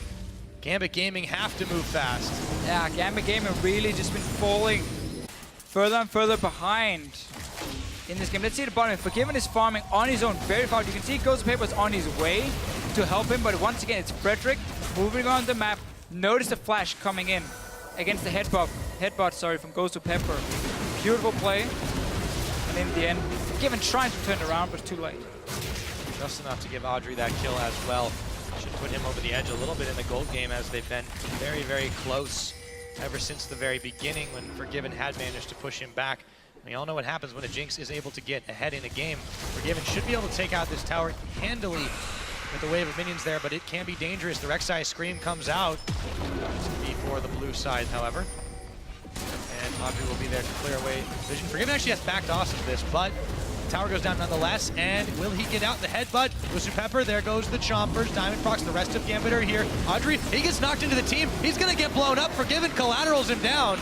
Speaker 6: Gambit Gaming have to move fast.
Speaker 10: Yeah, Gambit Gaming really just been falling further and further behind in this game. Let's see the bottom. Forgiven is farming on his own very far. You can see Ghost of Pepper is on his way to help him, but once again, it's Frederick moving on the map. Notice the flash coming in against the headbutt, from Ghost of Pepper. Beautiful play. And in the end, Forgiven trying to turn around, but it's too late.
Speaker 6: Just enough to give Audrey that kill as well. Should put him over the edge a little bit in the gold game, as they've been very, very close ever since the very beginning when Forgiven had managed to push him back. We all know what happens when a Jinx is able to get ahead in a game. Forgiven should be able to take out this tower handily with the wave of minions there, but it can be dangerous. The Rek'Sai Scream comes out. It's going to be for the blue side, however. And Audrey will be there to clear away vision. Forgiven actually has backed off of this, but the tower goes down nonetheless. And will he get out the headbutt? Ghost of Pepper, there goes the Chompers. Diamondprox, the rest of Gambit are here. Audrey, he gets knocked into the team. He's going to get blown up. Forgiven collaterals him down.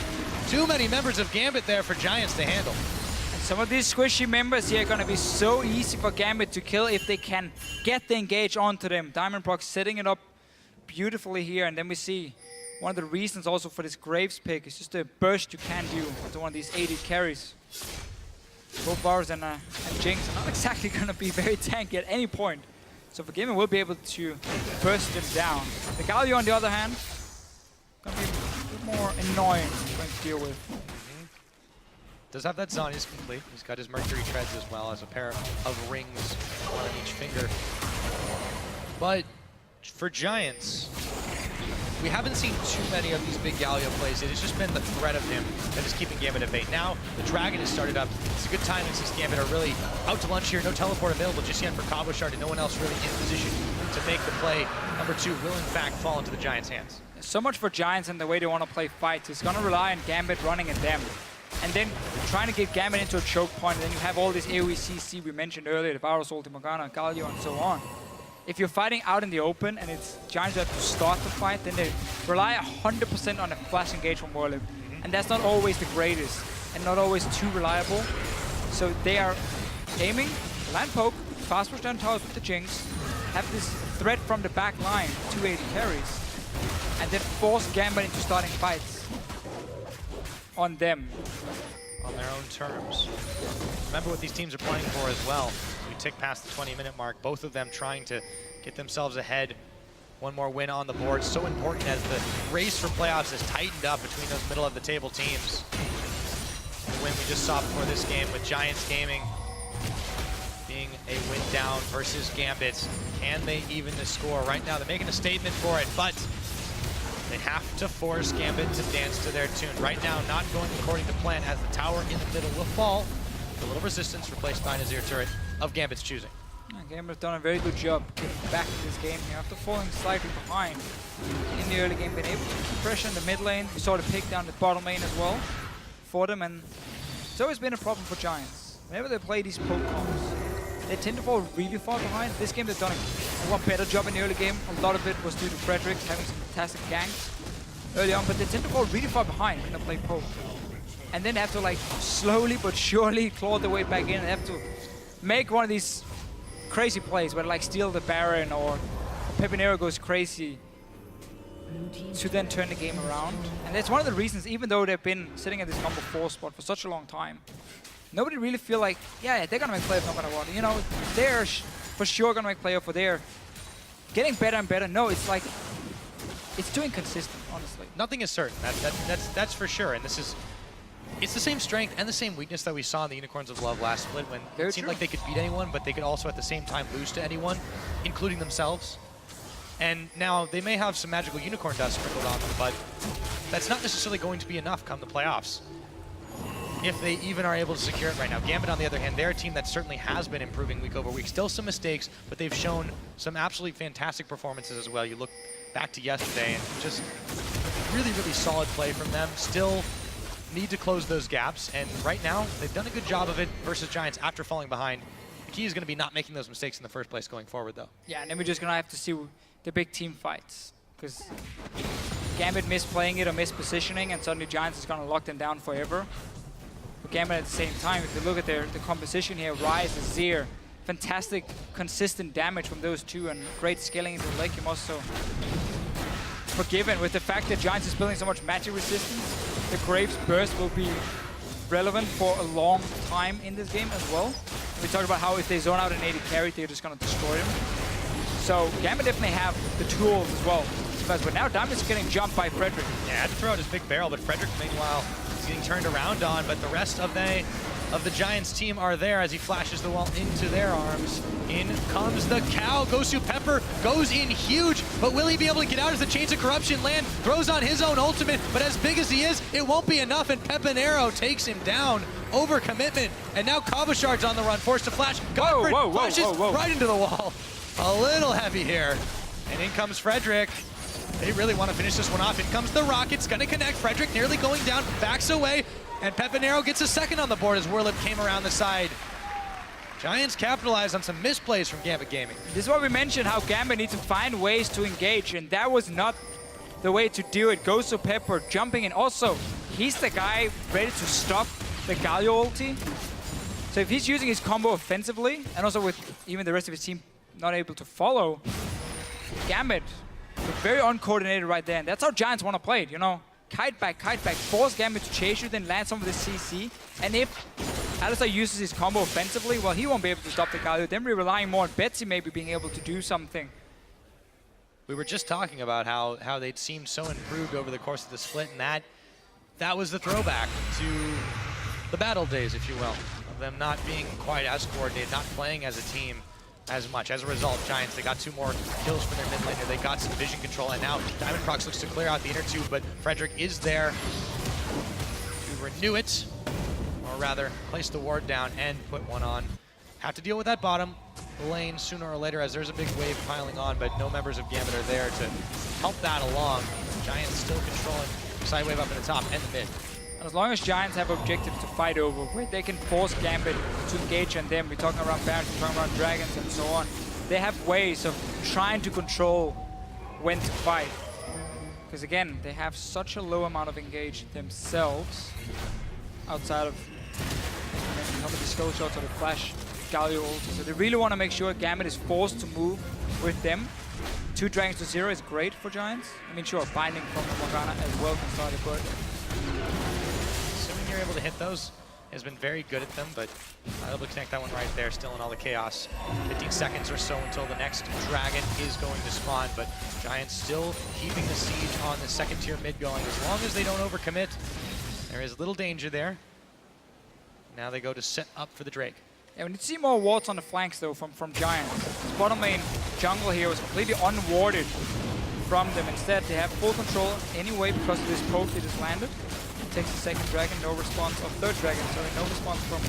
Speaker 6: Too many members of Gambit there for Giants to handle.
Speaker 10: And some of these squishy members here are going to be so easy for Gambit to kill if they can get the engage onto them. Diamondprox setting it up beautifully here, and then we see one of the reasons also for this Graves pick is just the burst you can do onto one of these 80 carries. Both Varus and Jinx are not exactly going to be very tanky at any point. So Forgiven will be able to burst them down. The Galio, on the other hand, going to be a bit more annoying to deal with.
Speaker 6: Does have that Zhonya's complete. He's got his Mercury Treads as well as a pair of rings, one on each finger. But for Giants, we haven't seen too many of these big Galio plays. It has just been the threat of him that is keeping Gambit at bay. Now, the Dragon has started up. It's a good timing since Gambit are really out to lunch here. No teleport available just yet for Cabochard, and no one else really in position to make the play. Number 2 will, in fact, fall into the Giants' hands.
Speaker 10: So much for Giants and the way they want to play fights. It's going to rely on Gambit running at them. and then trying to get Gambit into a choke point, and then you have all this AoE CC we mentioned earlier, the Varus, Ulti Morgana, Galio, and so on. If you're fighting out in the open and it's Giants who have to start the fight, then they rely 100% on a flash engage from Warlip. And that's not always the greatest and not always too reliable. So they are aiming, land poke, fast push down towers with the Jinx, have this threat from the back line, 280 carries, and then force Gambit into starting fights on them.
Speaker 6: On their own terms. Remember what these teams are playing for as well. We tick past the 20-minute mark, both of them trying to get themselves ahead. One more win on the board, so important as the race for playoffs has tightened up between those middle of the table teams. The win we just saw before this game with Giants Gaming being a win down versus Gambit. Can they even the score? Right now they're making a statement for it, but they have to force Gambit to dance to their tune. Right now, not going according to plan as the tower in the middle will fall. A little resistance replaced by an Azir turret of Gambit's choosing.
Speaker 10: Gambit have done a very good job getting back to this game here after falling slightly behind in the early game, been able to keep pressure in the mid lane. We saw the pick down the bottom lane as well for them, and it's always been a problem for Giants. Whenever they play these poke comps, they tend to fall really far behind. This game they've done a lot better job in the early game. A lot of it was due to Frederick having some fantastic ganks early on, but they tend to fall really far behind when they play poke. And then they have to like slowly but surely claw their way back in, and they have to make one of these crazy plays where like steal the Baron or Pepinero goes crazy to then turn the game around. And that's one of the reasons, even though they've been sitting at this number 4 spot for such a long time, nobody really feel like, yeah, they're gonna make playoff no matter what. You know, they're for sure gonna make playoff, or they're getting better and better. No, it's like, it's too inconsistent, honestly.
Speaker 6: Nothing is certain, that's for sure. And this is, it's the same strength and the same weakness that we saw in the Unicorns of Love last split, when it seemed like they could beat anyone, but they could also at the same time lose to anyone, including themselves. And now they may have some magical unicorn dust sprinkled on them, but that's not necessarily going to be enough come the playoffs, if they even are able to secure it right now. Gambit, on the other hand, they're a team that certainly has been improving week over week. Still some mistakes, but they've shown some absolutely fantastic performances as well. You look back to yesterday and just really, really solid play from them. Still need to close those gaps, and right now they've done a good job of it versus Giants after falling behind. The key is going to be not making those mistakes in the first place going forward, though.
Speaker 10: Yeah, and then we're just going to have to see the big team fights, because Gambit misplaying it or mispositioning, and suddenly Giants is going to lock them down forever. But Gambit at the same time, if you look at the composition here, Ryze, Azir, fantastic consistent damage from those two, and great scaling into the lake. I'm also forgiven with the fact that Giants is building so much magic resistance. The Graves burst will be relevant for a long time in this game as well. We talked about how if they zone out an 80 carry, they're just going to destroy him. So Gambit definitely have the tools as well. But now Diamond's getting jumped by Frederick.
Speaker 6: Yeah, had to throw out his big barrel, but Frederick, meanwhile, is getting turned around on. But the rest of the Giants team are there as he flashes the wall into their arms. In comes the cow. Gosu Pepper goes in huge, but will he be able to get out as the Chains of Corruption land? Throws on his own ultimate, but as big as he is, it won't be enough, and Pepinero takes him down. Over commitment, and now Cabochard's on the run, forced to flash. Godfrey flashes right into the wall. A little heavy here, and in comes Frederick. They really want to finish this one off. In comes the Rockets, gonna connect. Frederick nearly going down, backs away, and Pepinero gets a second on the board as Warlip came around the side. Giants capitalized on some misplays from Gambit Gaming.
Speaker 10: This is what we mentioned, how Gambit needs to find ways to engage, and that was not the way to do it. Goes to Pepper, jumping in. Also, he's the guy ready to stop the Galio ulti. So if he's using his combo offensively, and also with even the rest of his team not able to follow, Gambit, very uncoordinated right there. And that's how Giants want to play it, you know? Kite back, force Gambit to chase you, then land some of the CC. And if Alistar uses his combo offensively, well, he won't be able to stop the Galio. Then we're relying more on Betsy maybe being able to do something.
Speaker 6: We were just talking about how they'd seemed so improved over the course of the split, and that was the throwback to the battle days, if you will, of them not being quite as coordinated, not playing as a team as much. As a result, Giants, they got 2 more kills from their mid laner. They got some vision control, and now Diamond Prox looks to clear out the inner 2, but Frederick is there to renew it, or rather, place the ward down and put one on. Have to deal with that bottom lane sooner or later, as there's a big wave piling on, but no members of Gambit are there to help that along. Giants still controlling side wave up in the top and the mid.
Speaker 10: And as long as Giants have objectives to fight over, where they can force Gambit to engage on them, we're talking around Barons, we're talking around Dragons and so on, they have ways of trying to control when to fight. Because again, they have such a low amount of engage themselves, outside of some of the skill shots or the flash Galio ulti. So they really want to make sure Gambit is forced to move with them. 2 Dragons to 0 is great for Giants. I mean, sure, binding from Morgana as well can start it, but
Speaker 6: Assuming you're able to hit those, has been very good at them, but not able to connect that one right there, still in all the chaos. 15 seconds or so until the next dragon is going to spawn, but Giants still keeping the siege on the second tier mid going. As long as they don't overcommit, there is little danger there. Now they go to set up for the Drake.
Speaker 10: yeah, we need to see more wards on the flanks though from Giants. This bottom lane jungle here was completely unwarded from them. Instead, they have full control anyway because of this poke they just landed. Takes the second dragon, no response, or third dragon, sorry, no response from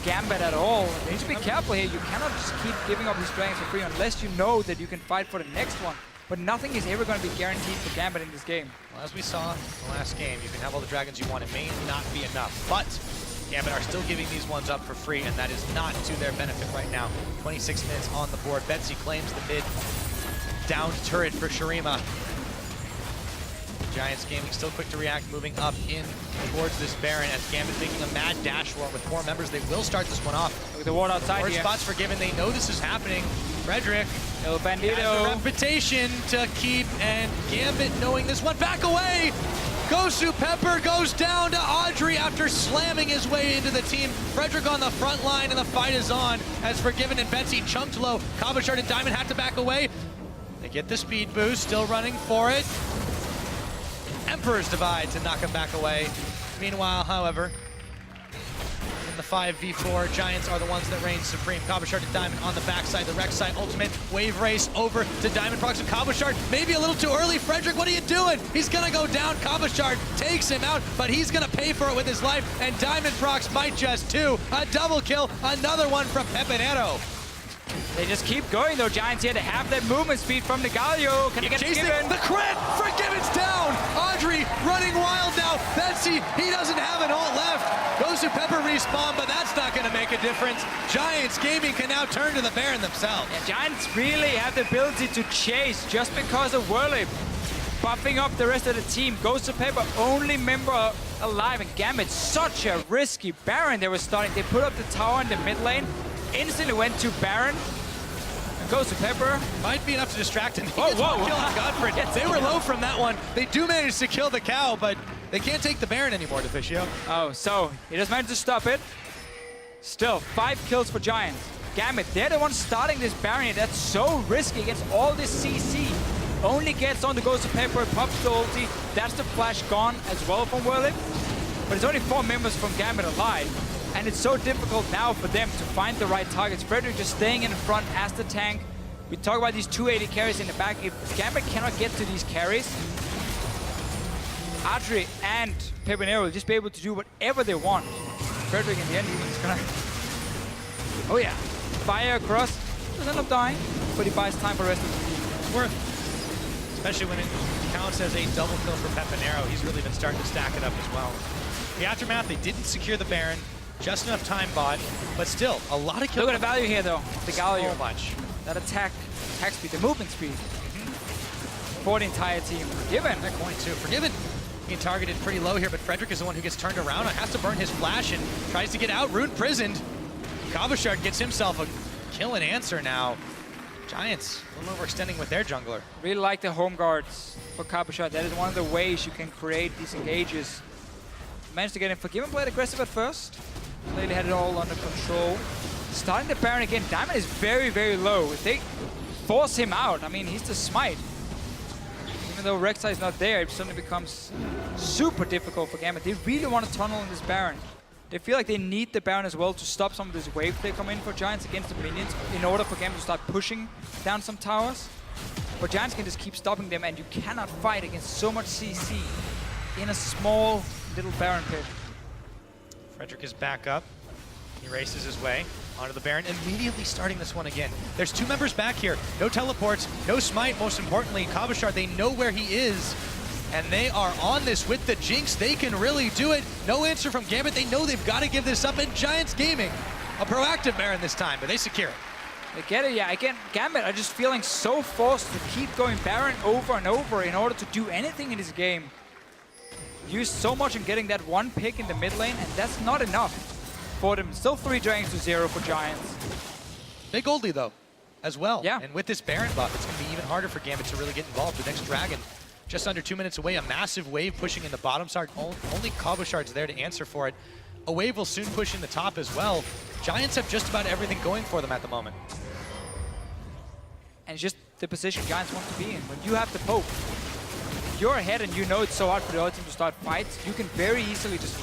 Speaker 10: Gambit at all. They need to be careful here. You cannot just keep giving up these dragons for free unless you know that you can fight for the next one. But nothing is ever going to be guaranteed for Gambit in this game.
Speaker 6: Well, as we saw in the last game, you can have all the dragons you want. It may not be enough, but Gambit are still giving these ones up for free, and that is not to their benefit right now. 26 minutes on the board. Betsy claims the mid downed turret for Shurima. Giants Gaming still quick to react, moving up in towards this Baron as Gambit making a mad dash war with 4 members. They will start this one off.
Speaker 10: With the ward outside
Speaker 6: Ward
Speaker 10: here.
Speaker 6: spots forgiven. They know this is happening. Frederick
Speaker 10: El
Speaker 6: has the
Speaker 10: Bandito.
Speaker 6: reputation to keep, and Gambit knowing this one. Back away! Gosu Pepper goes down to Audrey after slamming his way into the team. Frederick on the front line, and the fight is on as Forgiven and Betsy chunked low. Kabashard and Diamond have to back away. They get the speed boost, still running for it. Emperor's Divide to knock him back away. Meanwhile, however, in the 5v4, Giants are the ones that reign supreme. Kabashard and Diamond on the backside, the Rek'Sai ultimate, wave race over to Diamond Prox and Kabashard. Maybe a little too early. Frederick, what are you doing? He's gonna go down. Kabashard takes him out, but he's gonna pay for it with his life, and Diamond Prox might just too. A double kill, another one from Pepinero.
Speaker 10: They just keep going though, Giants here. They have that movement speed from the Galio. Can they get
Speaker 6: Chasing
Speaker 10: Forgiven?
Speaker 6: the crit! Forgiven's down! Audrey running wild now. Betsy, he doesn't have an ult left. Goes to Pepper respawn, but that's not going to make a difference. Giants Gaming can now turn to the Baron themselves.
Speaker 10: Yeah, Giants really have the ability to chase just because of Whirlip buffing up the rest of the team. Goes to Pepper, only member alive, and Gambit, such a risky Baron they were starting. They put up the tower in the mid lane, instantly went to Baron, and goes to Pepper.
Speaker 6: Might be enough to distract him.
Speaker 10: Oh, whoa.
Speaker 6: Kill on Godfrey. They were low from that one. They do manage to kill the cow, but they can't take the Baron anymore, Deficio.
Speaker 10: Oh, so he just managed to stop it. Still, 5 kills for Giants. Gambit, they're the ones starting this Baron. That's so risky against all this CC. Only gets on the Ghost of Pepper, pops the ulti. That's the flash gone as well from Whirlip. But it's only 4 members from Gambit alive. And it's so difficult now for them to find the right targets. Frederick just staying in the front as the tank. We talk about these 280 carries in the back. If Gambit cannot get to these carries, Audrey and Pepinero will just be able to do whatever they want. Frederick in the end is gonna... Oh yeah, fire across. Doesn't end up dying, but he buys time for the rest of the team.
Speaker 6: It's worth. Especially when it counts as a double kill for Pepinero. He's really been starting to stack it up as well. The aftermath, they didn't secure the Baron. Just enough time bought, but still, a lot of kills.
Speaker 10: Look at the value here, though. The Galio.
Speaker 6: So much.
Speaker 10: That attack speed, the movement speed. For the entire team. Forgiven.
Speaker 6: That coin, too. Forgiven. Being targeted pretty low here, but Frederick is the one who gets turned around and has to burn his flash and tries to get out. Rune prisoned. Kabashard gets himself a kill and answer now. Giants a little overextending with their jungler.
Speaker 10: Really like the home guards for Kabashard. That is one of the ways you can create these engages. Managed to get him. Forgiven played aggressive at first. Clearly had it all under control. Starting the Baron again. Diamond is very, very low. If they force him out, I mean, he's the smite. Even though Rek'Sai is not there, it suddenly becomes super difficult for Gambit. They really want to tunnel in this Baron. They feel like they need the Baron as well to stop some of this wave they come in for Giants against the minions in order for Gambit to start pushing down some towers. But Giants can just keep stopping them, and you cannot fight against so much CC in a small little Baron pit.
Speaker 6: Frederick is back up. He races his way onto the Baron, immediately starting this one again. There's 2 members back here. No teleports, no smite, most importantly. Kabashard, they know where he is. And they are on this with the Jinx. They can really do it. No answer from Gambit. They know they've got to give this up. And Giants Gaming, a proactive Baron this time, but they secure it.
Speaker 10: They get it, yeah. Again, Gambit are just feeling so forced to keep going Baron over and over in order to do anything in this game. Used so much in getting that one pick in the mid lane, and that's not enough for them. Still 3 dragons to 0 for Giants.
Speaker 6: Big Goldie, though, as well.
Speaker 10: Yeah.
Speaker 6: And with this Baron buff, it's going to be even harder for Gambit to really get involved. The next Dragon, just under 2 minutes away, a massive wave pushing in the bottom side. Only Cabo Shard's there to answer for it. A wave will soon push in the top as well. Giants have just about everything going for them at the moment.
Speaker 10: And it's just the position Giants want to be in. When you have the poke, if you're ahead and you know it's so hard for the other team to start fights, you can very easily just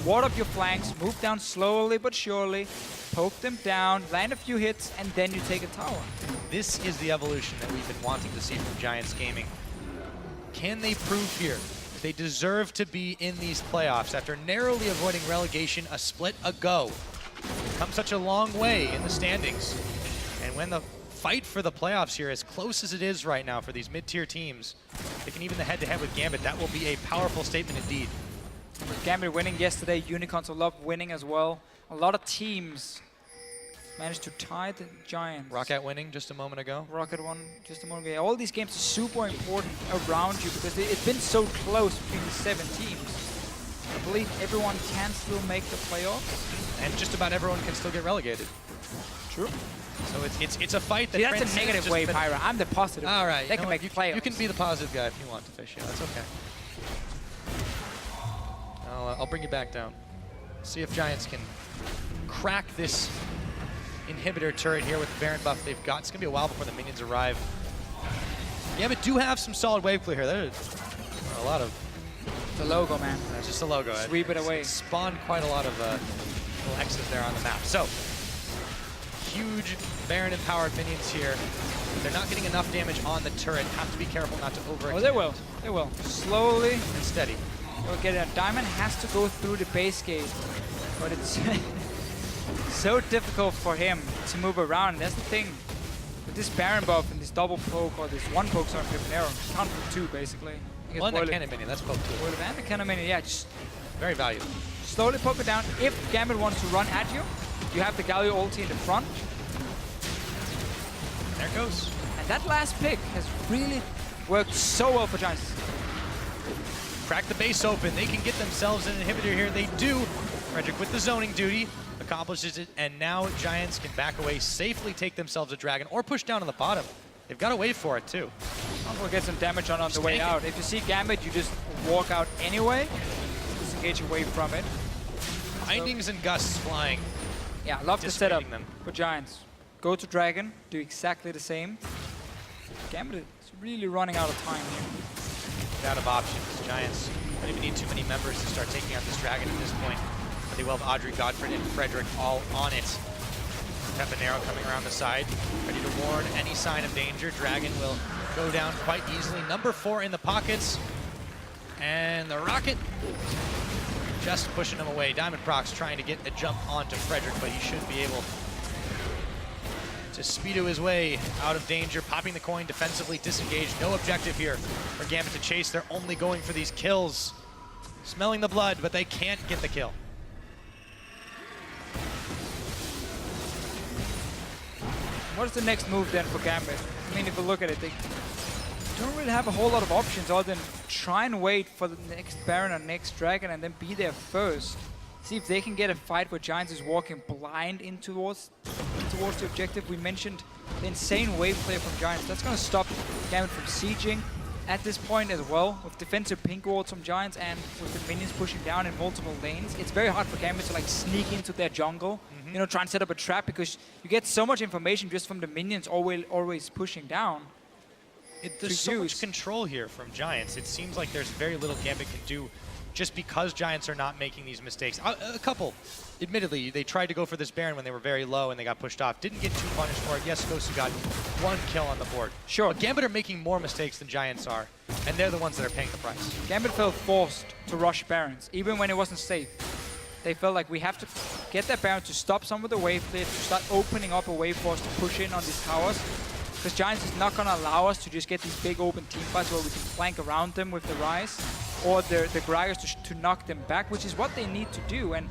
Speaker 10: ward up your flanks, move down slowly but surely, poke them down, land a few hits, and then you take a tower.
Speaker 6: This is the evolution that we've been wanting to see from Giants Gaming. Can they prove here that they deserve to be in these playoffs after narrowly avoiding relegation a split ago? They've come such a long way in the standings. And when the fight for the playoffs here, as close as it is right now for these mid-tier teams, picking even the head-to-head with Gambit, that will be a powerful statement indeed.
Speaker 10: Gambit winning yesterday, Unicorns will love winning as well. A lot of teams managed to tie the Giants.
Speaker 6: Rocket winning just a moment ago.
Speaker 10: Rocket won just a moment ago. All these games are super important around you because it's been so close between the 7 teams. I believe everyone can still make the playoffs.
Speaker 6: And just about everyone can still get relegated.
Speaker 10: True.
Speaker 6: So it's a fight that
Speaker 10: that's a negative way, Pyra. I'm the positive.
Speaker 6: All right.
Speaker 10: They can make playoffs.
Speaker 6: You can be the positive guy if you want to, Fish. Yeah, that's okay. I'll bring you back down. See if Giants can crack this inhibitor turret here with the Baron buff they've got. It's going to be a while before the minions arrive. Yeah, but do have some solid wave clear here. There's a lot of...
Speaker 10: The logo, man.
Speaker 6: That's just a logo.
Speaker 10: Sweep it away.
Speaker 6: It spawned quite a lot of little X's there on the map. So, huge Baron-empowered minions here. They're not getting enough damage on the turret. Have to be careful not to overextend.
Speaker 10: Oh, they will. They will. Slowly
Speaker 6: and steady.
Speaker 10: They'll get it. Diamond has to go through the base gate, but it's so difficult for him to move around. And that's the thing with this Baron buff and this double poke, or this one poke on Pipinero. Count for 2, basically.
Speaker 6: Well, and the cannon minion, that's poke 2.
Speaker 10: And the cannon minion, yeah, just
Speaker 6: very valuable.
Speaker 10: Slowly poke it down. If Gambit wants to run at you, you have the Galio ulti in the front.
Speaker 6: There it goes.
Speaker 10: And that last pick has really worked so well for Giants.
Speaker 6: Crack the base open. They can get themselves an inhibitor here. They do. Frederick with the zoning duty accomplishes it, and now Giants can back away, safely take themselves a dragon, or push down on the bottom. They've got to wait for it too.
Speaker 10: We'll get some damage on the way out. If you see Gambit, you just walk out anyway. Disengage away from it.
Speaker 6: Bindings and gusts flying.
Speaker 10: Yeah, love the setup for Giants. Go to Dragon, do exactly the same. Gambit is really running out of time here.
Speaker 6: Out of options. Giants don't even need too many members to start taking out this dragon at this point. But they will have Audrey, Godfrey, and Frederick all on it. Pepinero coming around the side, ready to warn any sign of danger. Dragon will go down quite easily. Number 4 in the pockets. And the Rocket just pushing him away. Diamond Prox trying to get a jump onto Frederick, but he should be able to speedo his way out of danger, popping the coin defensively, disengaged. No objective here for Gambit to chase. They're only going for these kills. Smelling the blood, but they can't get the kill.
Speaker 10: What's the next move then for Gambit? I mean, if you look at it, they don't really have a whole lot of options other than try and wait for the next Baron or next Dragon and then be there first. See if they can get a fight where Giants is walking blind in towards the objective. We mentioned the insane wave play from Giants. That's going to stop Gambit from sieging at this point as well, with defensive pink wards from Giants and with the minions pushing down in multiple lanes. It's very hard for Gambit to like sneak into their jungle, you know, try and set up a trap, because you get so much information just from the minions always pushing down.
Speaker 6: There's so much control here from Giants. It seems like there's very little Gambit can do just because Giants are not making these mistakes. A couple, admittedly, they tried to go for this Baron when they were very low and they got pushed off. Didn't get too punished for it. Yes, Gosu got 1 kill on the board.
Speaker 10: Sure.
Speaker 6: But Gambit are making more mistakes than Giants are, and they're the ones that are paying the price.
Speaker 10: Gambit felt forced to rush Barons, even when it wasn't safe. They felt like we have to get that Baron to stop some of the wave clear, to start opening up a wave for us to push in on these towers. because Giants is not going to allow us to just get these big open team fights where we can flank around them with the Rise or the Gragas to knock them back, which is what they need to do. And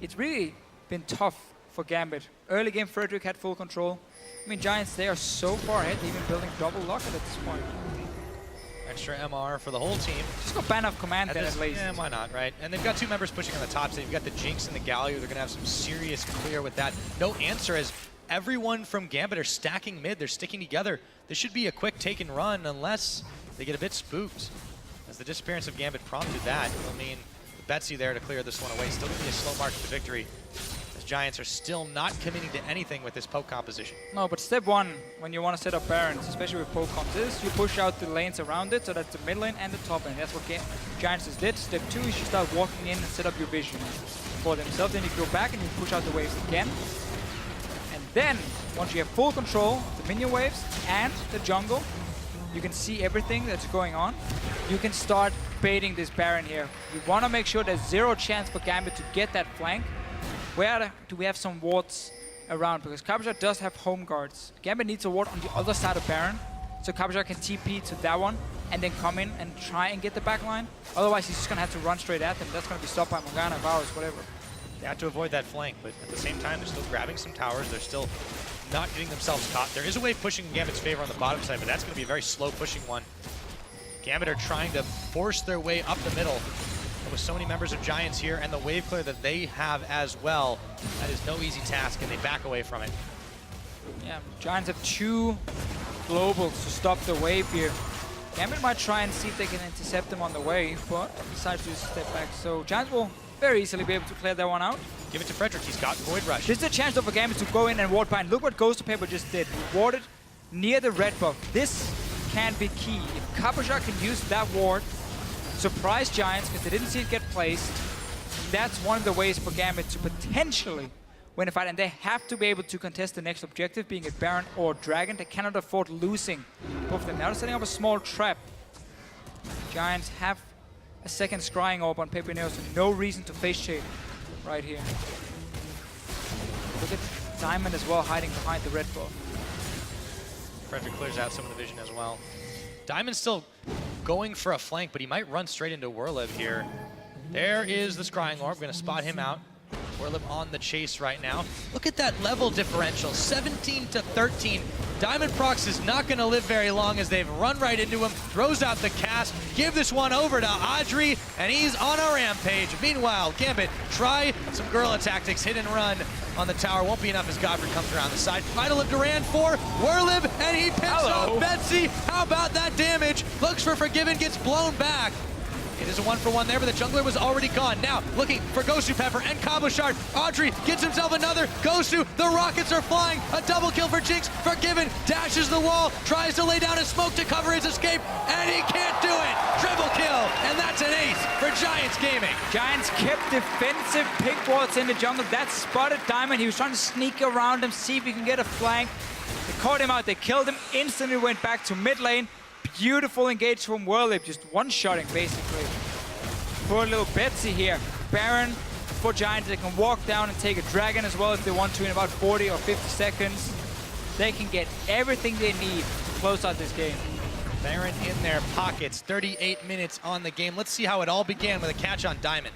Speaker 10: it's really been tough for Gambit. Early game, Frederick had full control. I mean, Giants, they are so far ahead, they're even building double locket at this point.
Speaker 6: Extra MR for the whole team.
Speaker 10: Just go ban of command then at least.
Speaker 6: Yeah, why not, right? And they've got two members pushing on the top side. You've got the Jinx and the Galio. They're going to have some serious clear with that. No answer as everyone from Gambit are stacking mid. They're sticking together. This should be a quick take and run unless they get a bit spooked. As the disappearance of Gambit prompted that, it'll mean Betsy there to clear this one away. Still going to be a slow march to victory. As Giants are still not committing to anything with this poke composition.
Speaker 10: No, but step one, when you want to set up Barons, especially with poke comps, is you push out the lanes around it, so that's the mid lane and the top lane. That's what Giants just did. Step two is you start walking in and set up your vision for themselves. Then you go back and you push out the waves again. And then, once you have full control of the minion waves and the jungle, you can see everything that's going on. You can start baiting this Baron here. You want to make sure there's zero chance for Gambit to get that flank. Where do we have some wards around? Because Cabochard does have home guards. Gambit needs a ward on the other side of Baron, so Cabochard can TP to that one and then come in and try and get the back line. Otherwise, he's just going to have to run straight at them. That's going to be stopped by Morgana, Varus, whatever.
Speaker 6: They have to avoid that flank, but at the same time, they're still grabbing some towers. They're still not getting themselves caught. There is a way pushing Gambit's favor on the bottom side, but that's going to be a very slow pushing one. Gambit are trying to force their way up the middle. And with so many members of Giants here and the wave clear that they have as well, that is no easy task, and they back away from it.
Speaker 10: Yeah, Giants have two globals to stop the wave here. Gambit might try and see if they can intercept them on the way, but decides to step back. So Giants will very easily be able to clear that one out.
Speaker 6: Give it to Frederick, he's got Void Rush.
Speaker 10: This is a chance for Gambit to go in and ward behind. Look what Ghost of Paper just did. He warded near the red buff. This can be key. If Cabochard can use that ward, surprise Giants because they didn't see it get placed, that's one of the ways for Gambit to potentially win a fight. And they have to be able to contest the next objective, being it Baron or Dragon. They cannot afford losing both of them. Now they're setting up a small trap. Giants have a second Scrying Orb on Pepe Neo, so no reason to face shade right here. Look at Diamond as well, hiding behind the red buff.
Speaker 6: Frederick clears out some of the vision as well. Diamond's still going for a flank, but he might run straight into Werlib here. There is the Scrying Orb, going to spot him out. Werlib on the chase right now. Look at that level differential, 17 to 13. Diamond Prox is not going to live very long as they've run right into him, throws out the cast, give this one over to Audrey, and he's on a rampage. Meanwhile, Gambit try some guerrilla tactics, hit and run on the tower. Won't be enough as Godfrey comes around the side. Idol of Duran for Werlib, and he picks up Betsy. How about that damage? Looks for Forgiven, gets blown back. It is a 1-for-1 there, but the jungler was already gone. Now, looking for Gosu Pepper and Cabochard. Audrey gets himself another. Gosu, the rockets are flying. A double kill for Jinx. Forgiven, dashes the wall, tries to lay down a smoke to cover his escape, and he can't do it. Triple kill, and that's an ace for Giants Gaming.
Speaker 10: Giants kept defensive pick wards in the jungle. That spotted Diamond. He was trying to sneak around him, see if he can get a flank. They caught him out, they killed him, instantly went back to mid lane. Beautiful engage from Werlib, just one-shotting basically. Poor little Betsy here. Baron for Giants, they can walk down and take a dragon as well if they want to in about 40 or 50 seconds. They can get everything they need to close out this game.
Speaker 6: Baron in their pockets, 38 minutes on the game. Let's see how it all began with a catch on Diamond.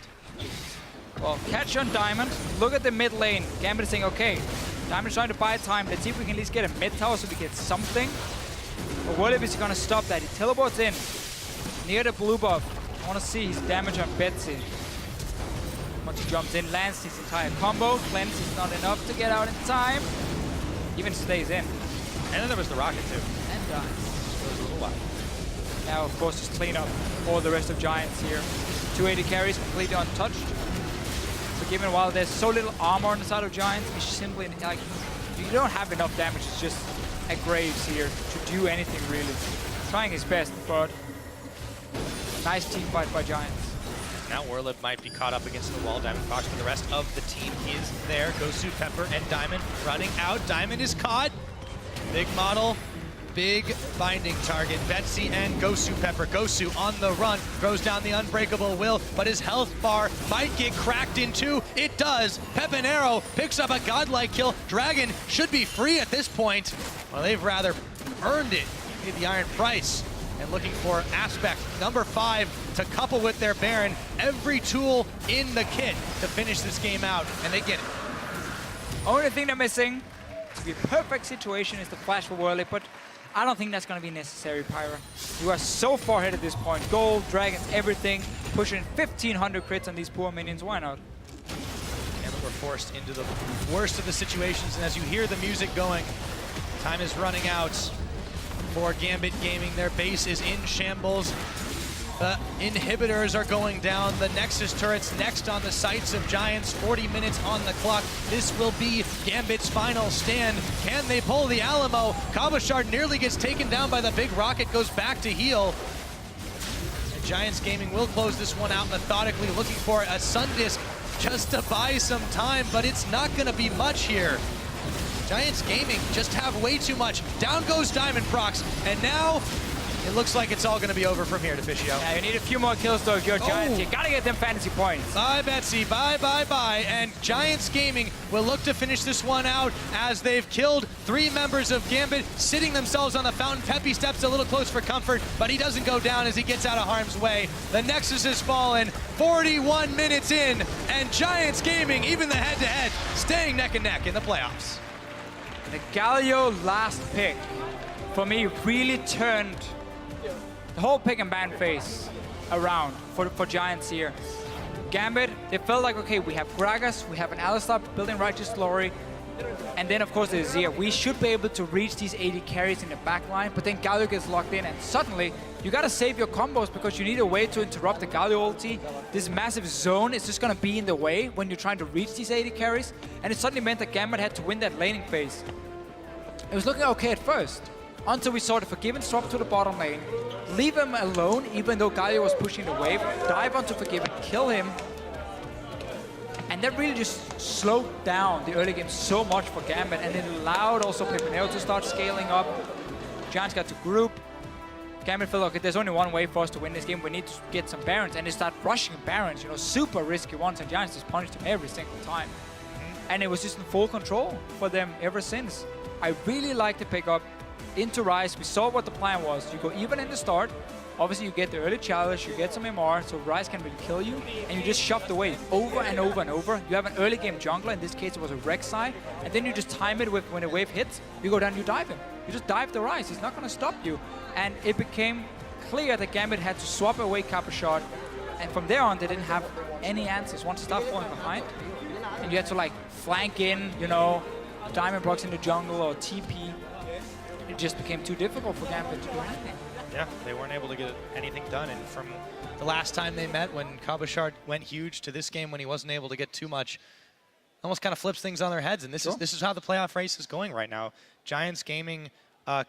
Speaker 10: Well, catch on Diamond. Look at the mid lane. Gambit is saying, okay, Diamond's trying to buy time. Let's see if we can at least get a mid tower so we get something. But Werlib is going to stop that. He teleports in near the blue buff. I want to see his damage on Betsy. Once he jumps in, lands his entire combo. Cleanse is not enough to get out in time. Even stays in.
Speaker 6: And then there was the rocket too.
Speaker 10: And dies.
Speaker 6: It was a little while.
Speaker 10: Now, of course, just clean up all the rest of Giants here. 280 carries completely untouched. Forgiven, while there's so little armor on the side of Giants, it's simply like you don't have enough damage. It's just a Graves here to do anything really. Trying his best, but nice team fight by Giants.
Speaker 6: Now Werlib might be caught up against the wall. Diamond Fox, but the rest of the team is there. Gosu, Pepper, and Diamond running out. Diamond is caught. Big model big binding target. Betsy and Gosu Pepper. Gosu on the run, throws down the unbreakable will, but his health bar might get cracked in two. It does. Pepinero picks up a godlike kill. Dragon should be free at this point. Well, they've rather earned it. Paid the iron price. And looking for Aspect, number 5, to couple with their Baron. Every tool in the kit to finish this game out, and they get it.
Speaker 10: Only thing they're missing to be a perfect situation is the flash for Whirly, but I don't think that's going to be necessary, Pyra. You are so far ahead at this point. Gold, dragons, everything. Pushing 1,500 crits on these poor minions. Why not?
Speaker 6: And we're forced into the worst of the situations, and as you hear the music going, time is running out for Gambit Gaming. Their base is in shambles. The inhibitors are going down. The Nexus turret's next on the sights of Giants. 40 minutes on the clock. This will be Gambit's final stand. Can they pull the Alamo? Cabochard nearly gets taken down by the big rocket, goes back to heal. And Giants Gaming will close this one out methodically, looking for a Sundisk just to buy some time, but it's not going to be much here. Giants Gaming just have way too much. Down goes Diamond Prox, and now it looks like it's all going to be over from here, Deficio.
Speaker 10: Yeah, you need a few more kills though if you're Giants. You gotta get them fantasy points.
Speaker 6: Bye, Betsy. Bye, bye, bye. And Giants Gaming will look to finish this one out as they've killed 3 members of Gambit, sitting themselves on the fountain. Peppy steps a little close for comfort, but he doesn't go down as he gets out of harm's way. The Nexus has fallen 41 minutes in, and Giants Gaming, even the head-to-head, staying neck and neck in the playoffs.
Speaker 10: The Galio last pick, for me, really turned the whole pick and ban phase around for Giants here. Gambit, they felt like, okay, we have Gragas, we have an Alistar building Righteous Glory, and then of course there's Zia. We should be able to reach these 80 carries in the back line, but then Galio gets locked in, and suddenly you gotta save your combos because you need a way to interrupt the Galio ulti. This massive zone is just gonna be in the way when you're trying to reach these 80 carries, and it suddenly meant that Gambit had to win that laning phase. It was looking okay at first, until we saw the Forgiven swap to the bottom lane, leave him alone even though Galio was pushing the wave, dive onto Forgiven, kill him, and that really just slowed down the early game so much for Gambit, and it allowed also Pepinero to start scaling up. Giants got to group. Gambit felt, okay, there's only one way for us to win this game. We need to get some Barons, and they start rushing Barons, you know, super risky ones, and Giants just punished them every single time. And it was just in full control for them ever since. I really like the pickup into Ryze. We saw what the plan was. You go even in the start. Obviously, you get the early challenge, you get some MR, so Ryze can really kill you, and you just shove the wave over and over and over. You have an early game jungler, in this case it was a Rek'Sai, and then you just time it with when the wave hits, you go down, you dive him. You just dive the Ryze, he's not going to stop you. And it became clear that Gambit had to swap away Cabochard, and from there on they didn't have any answers. Once they start falling behind, and you had to like flank in, you know, Diamond Prox in the jungle or TP, it just became too difficult for Gambit to do anything.
Speaker 6: Yeah, they weren't able to get anything done, and from the last time they met when Cabochard went huge to this game when he wasn't able to get too much, almost kind of flips things on their heads, and this is how the playoff race is going right now. Giants Gaming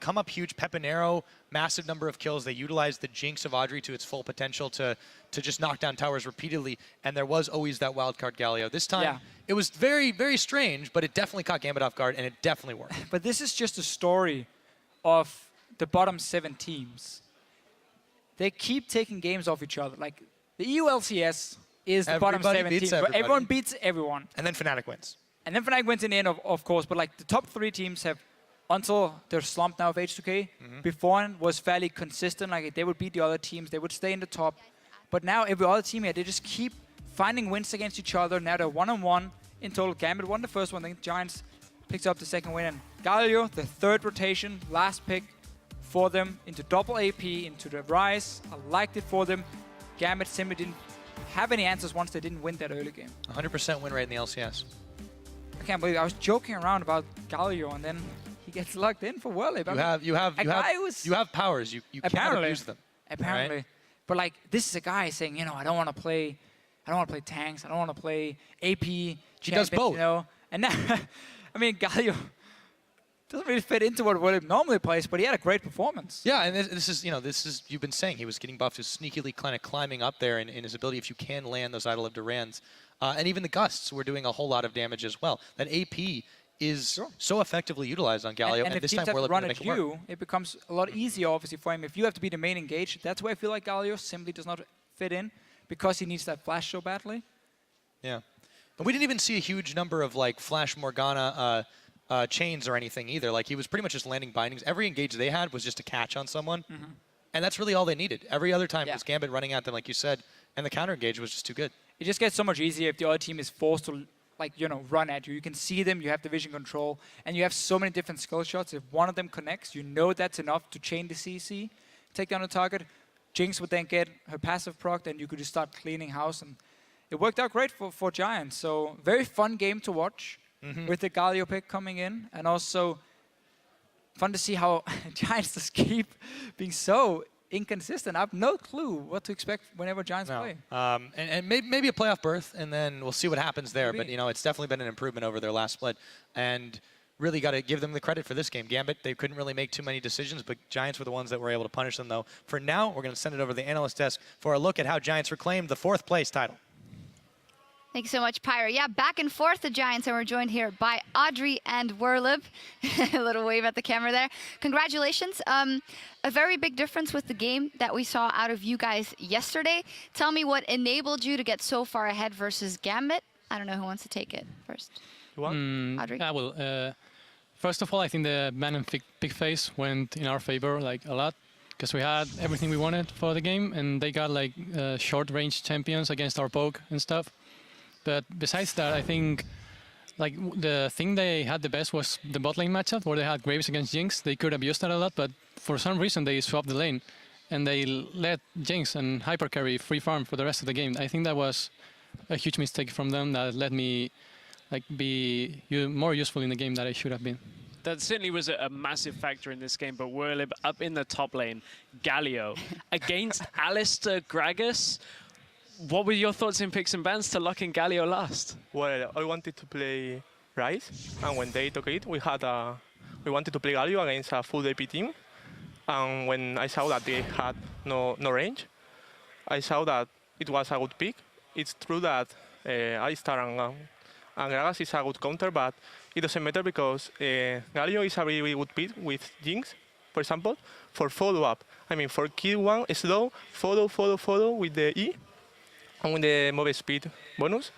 Speaker 6: come up huge. Pepinero, massive number of kills. They utilized the Jinx of Audrey to its full potential to just knock down towers repeatedly, and there was always that wildcard Galio. This time, it was very, very strange, but it definitely caught Gambit off guard, and it definitely worked.
Speaker 10: But this is just a story of the bottom 7 teams. They keep taking games off each other. Like, the EU LCS is the bottom 7 teams. Everyone beats everyone.
Speaker 6: And then Fnatic wins.
Speaker 10: And then Fnatic wins in the end, of course. But like the top 3 teams have, until they're slumped now of H2K, before was fairly consistent. Like, they would beat the other teams. They would stay in the top. But now every other team here, they just keep finding wins against each other. Now they're 1-on-1 in total. Gambit won the first one. Then Giants picks up the second win. And Galio, the 3rd rotation, last pick for them into double AP, into the Ryze. I liked it for them. Gambit simply didn't have any answers once they didn't win that early game.
Speaker 6: 100% win rate in the LCS.
Speaker 10: I can't believe it. I was joking around about Galio, and then he gets locked in for World Cup.
Speaker 6: You have powers. You can't abuse them.
Speaker 10: Apparently. Right? But like, this is a guy saying, you know, I don't want to play tanks. I don't want to play AP. He
Speaker 6: does both.
Speaker 10: You know? And now, I mean, Galio doesn't really fit into what William normally plays, but he had a great performance.
Speaker 6: Yeah, and this is you've been saying he was getting buffed, just sneakily kind of climbing up there in his ability if you can land those Idol of Duran's. And even the Gusts were doing a whole lot of damage as well. That AP is so effectively utilized on Galio,
Speaker 10: and
Speaker 6: and
Speaker 10: if
Speaker 6: this
Speaker 10: teams
Speaker 6: time
Speaker 10: have
Speaker 6: we're
Speaker 10: to run
Speaker 6: looking to
Speaker 10: at
Speaker 6: make it work.
Speaker 10: you, it becomes a lot easier, obviously, for him. If you have to be the main engage, that's where I feel like Galio simply does not fit in, because he needs that flash so badly.
Speaker 6: Yeah. And we didn't even see a huge number of like Flash Morgana chains or anything either. Like he was pretty much just landing bindings. Every engage they had was just a catch on someone. And that's really all they needed. Every other time it was Gambit running at them, like you said, and the counter engage was just too good.
Speaker 10: It just gets so much easier if the other team is forced to, like, you know, run at you. You can see them, you have the vision control, and you have so many different skill shots. If one of them connects, you know that's enough to chain the CC, take down the target. Jinx would then get her passive proc, and you could just start cleaning house. And it worked out great for Giants. So very fun game to watch with the Galio pick coming in, and also fun to see how Giants just keep being so inconsistent. I have no clue what to expect whenever Giants play.
Speaker 6: And maybe a playoff berth, and then we'll see what happens there. But, you know, it's definitely been an improvement over their last split. And really got to give them the credit for this game. Gambit, they couldn't really make too many decisions, but Giants were the ones that were able to punish them, though. For now, we're going to send it over to the analyst desk for a look at how Giants reclaimed the 4th place title.
Speaker 7: Thanks so much, Pyra. Yeah, back and forth the Giants, and we're joined here by Audrey and Werlib. A little wave at the camera there. Congratulations. A very big difference with the game that we saw out of you guys yesterday. Tell me what enabled you to get so far ahead versus Gambit. I don't know who wants to take it first. Audrey?
Speaker 1: I will. First of all, I think the ban and pick phase went in our favor like a lot, because we had everything we wanted for the game, and they got like short-range champions against our poke and stuff. But besides that, I think like the thing they had the best was the bot lane matchup, where they had Graves against Jinx. They could have used that a lot, but for some reason they swapped the lane, and they let Jinx and hyper carry free farm for the rest of the game. I think that was a huge mistake from them that let me like be more useful in the game than I should have been.
Speaker 9: That certainly was a massive factor in this game, but Werlib up in the top lane, Galio, against Alistair Gragas. What were your thoughts in picks and bans to lock in Galio last?
Speaker 2: Well, I wanted to play Ryze, and when they took it, we wanted to play Galio against a full AP team. And when I saw that they had no range, I saw that it was a good pick. It's true that Alistar and Gragas is a good counter, but it doesn't matter because Galio is a really good pick with Jinx, for example, for follow-up. I mean, for kill one, slow, follow with the E, and with the move speed bonus.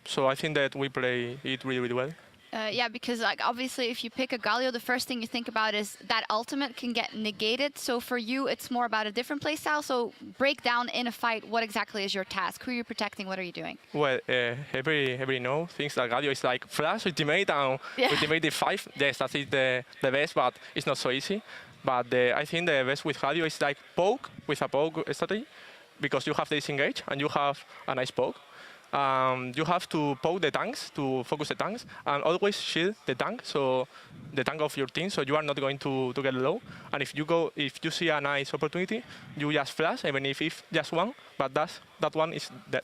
Speaker 2: So I think that we play it really well.
Speaker 7: Yeah, because like obviously if you pick a Galio, the first thing you think about is that ultimate can get negated. So for you, it's more about a different playstyle. So break down in a fight, what exactly is your task? Who are you protecting? What are you doing?
Speaker 2: Well, every know thinks that Galio is like flash, ultimate, and ultimate the 5. Yes, that is the best, but it's not so easy. But I think the best with Galio is like poke with a poke strategy, because you have the disengage and you have a nice poke. You have to poke the tanks to focus the tanks, and always shield the tank, so the tank of your team, so you are not going to get low. And if you see a nice opportunity, you just flash, even if just one, but that one is dead.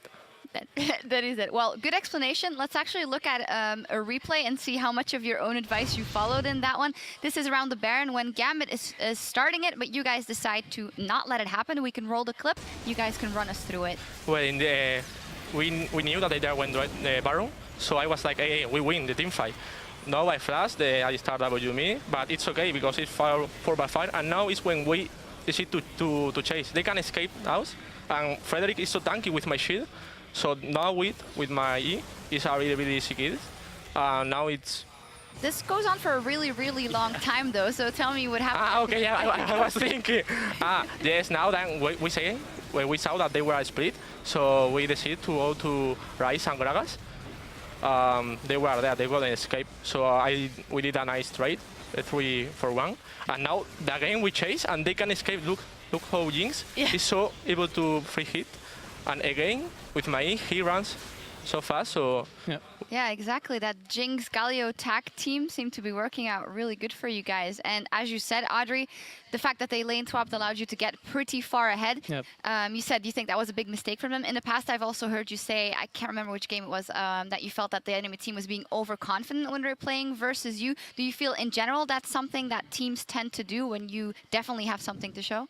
Speaker 7: That is it. Well, good explanation. Let's actually look at a replay and see how much of your own advice you followed in that one. This is around the Baron when Gambit is starting it, but you guys decide to not let it happen. We can roll the clip. You guys can run us through it.
Speaker 2: Well, in the we knew that they went the Baron, so I was like, hey, we win the team fight. Now I flashed, I start WME, but it's okay because it's 4x5, and now is when we decide to chase. They can escape us, and Frederick is so tanky with my shield, so now with my E, it's a really easy kill. Now it's...
Speaker 7: This goes on for a really long time though, so tell me what happened.
Speaker 2: Okay, yeah, I was thinking. Yes, now then when we saw that they were split, so we decided to go to Ryze and Gragas. They were there, they got an escape. So we did a nice trade, 3-for-1. And now the game we chase and they can escape. Look how Jinx is so able to free hit. And again, with my E, he runs so fast, so...
Speaker 7: Yeah, exactly. That Jinx Galio tag team seemed to be working out really good for you guys. And as you said, Audrey, the fact that they lane swapped allowed you to get pretty far ahead. You said you think that was a big mistake from them. In the past, I've also heard you say, I can't remember which game it was, that you felt that the enemy team was being overconfident when they're playing versus you. Do you feel in general that's something that teams tend to do when you definitely have something to show?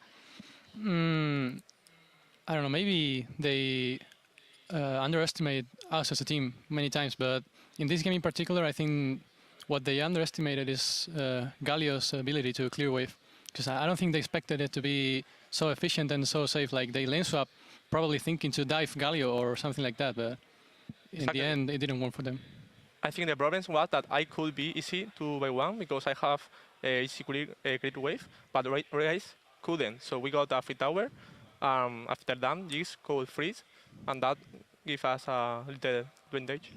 Speaker 1: I don't know, maybe they underestimate us as a team many times, but in this game in particular, I think what they underestimated is Galio's ability to clear wave. Because I don't think they expected it to be so efficient and so safe. Like they lane swap, probably thinking to dive Galio or something like that, but in the end, it didn't work for them.
Speaker 2: I think the problem was that I could be easy 2v1 because I have a easy clear wave, but Race couldn't. So we got a free tower. After that, Jigs could freeze, and that gave us a little advantage.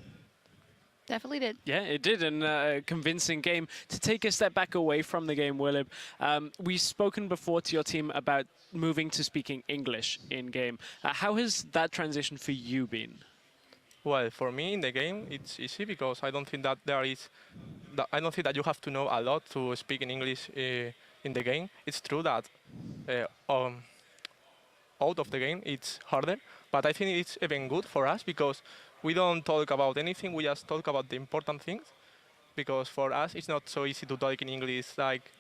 Speaker 7: Definitely did.
Speaker 9: Yeah, it did, and a convincing game. To take a step back away from the game, Willib, we've spoken before to your team about moving to speaking English in-game. How has that transition for you been?
Speaker 2: Well, for me in the game, it's easy because I don't think that I don't think that you have to know a lot to speak in English in the game. It's true that out of the game it's harder, but I think it's even good for us because we don't talk about anything. We just talk about the important things because for us it's not so easy to talk in English like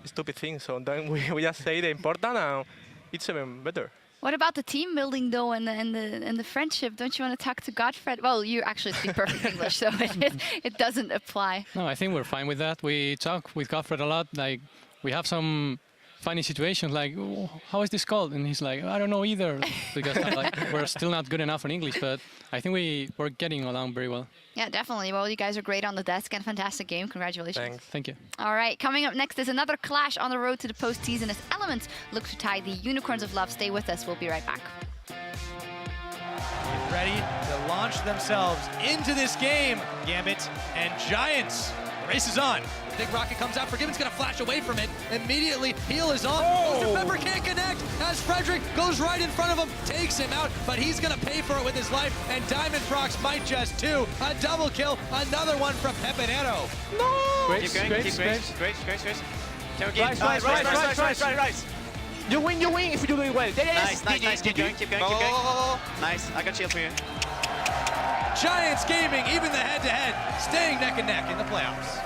Speaker 2: stupid things. So then we just say the important, and it's even better.
Speaker 7: What about the team building though, and the friendship? Don't you want to talk to Godfred? Well, you actually speak perfect English, so it doesn't apply.
Speaker 1: No, I think we're fine with that. We talk with Godfred a lot. Like we have some funny situations, like oh, how is this called? And he's like, I don't know either, because like, we're still not good enough in English. But I think we're getting along very well.
Speaker 7: Yeah, definitely. Well, you guys are great on the desk and fantastic game. Congratulations.
Speaker 2: Thanks.
Speaker 1: Thank you.
Speaker 7: All right, coming up next is another clash on the road to the postseason as Elements look to tie the Unicorns of Love. Stay with us. We'll be right back.
Speaker 6: Get ready to launch themselves into this game. Gambit and Giants. The race is on. The big rocket comes out. Forgiven's going to flash away from it. Immediately, heal is on. Oh! Pepper can't connect as Frederick goes right in front of him, takes him out, but he's going to pay for it with his life, and Diamond Prox might just too. A double kill, another one from Pepinero.
Speaker 5: No! Keep going, keep going. Grace. Rise.
Speaker 3: You win if you're doing well.
Speaker 5: Nice. Keep going. Nice, I got shield for you.
Speaker 6: Giants Gaming, even the head-to-head, staying neck and neck in the playoffs.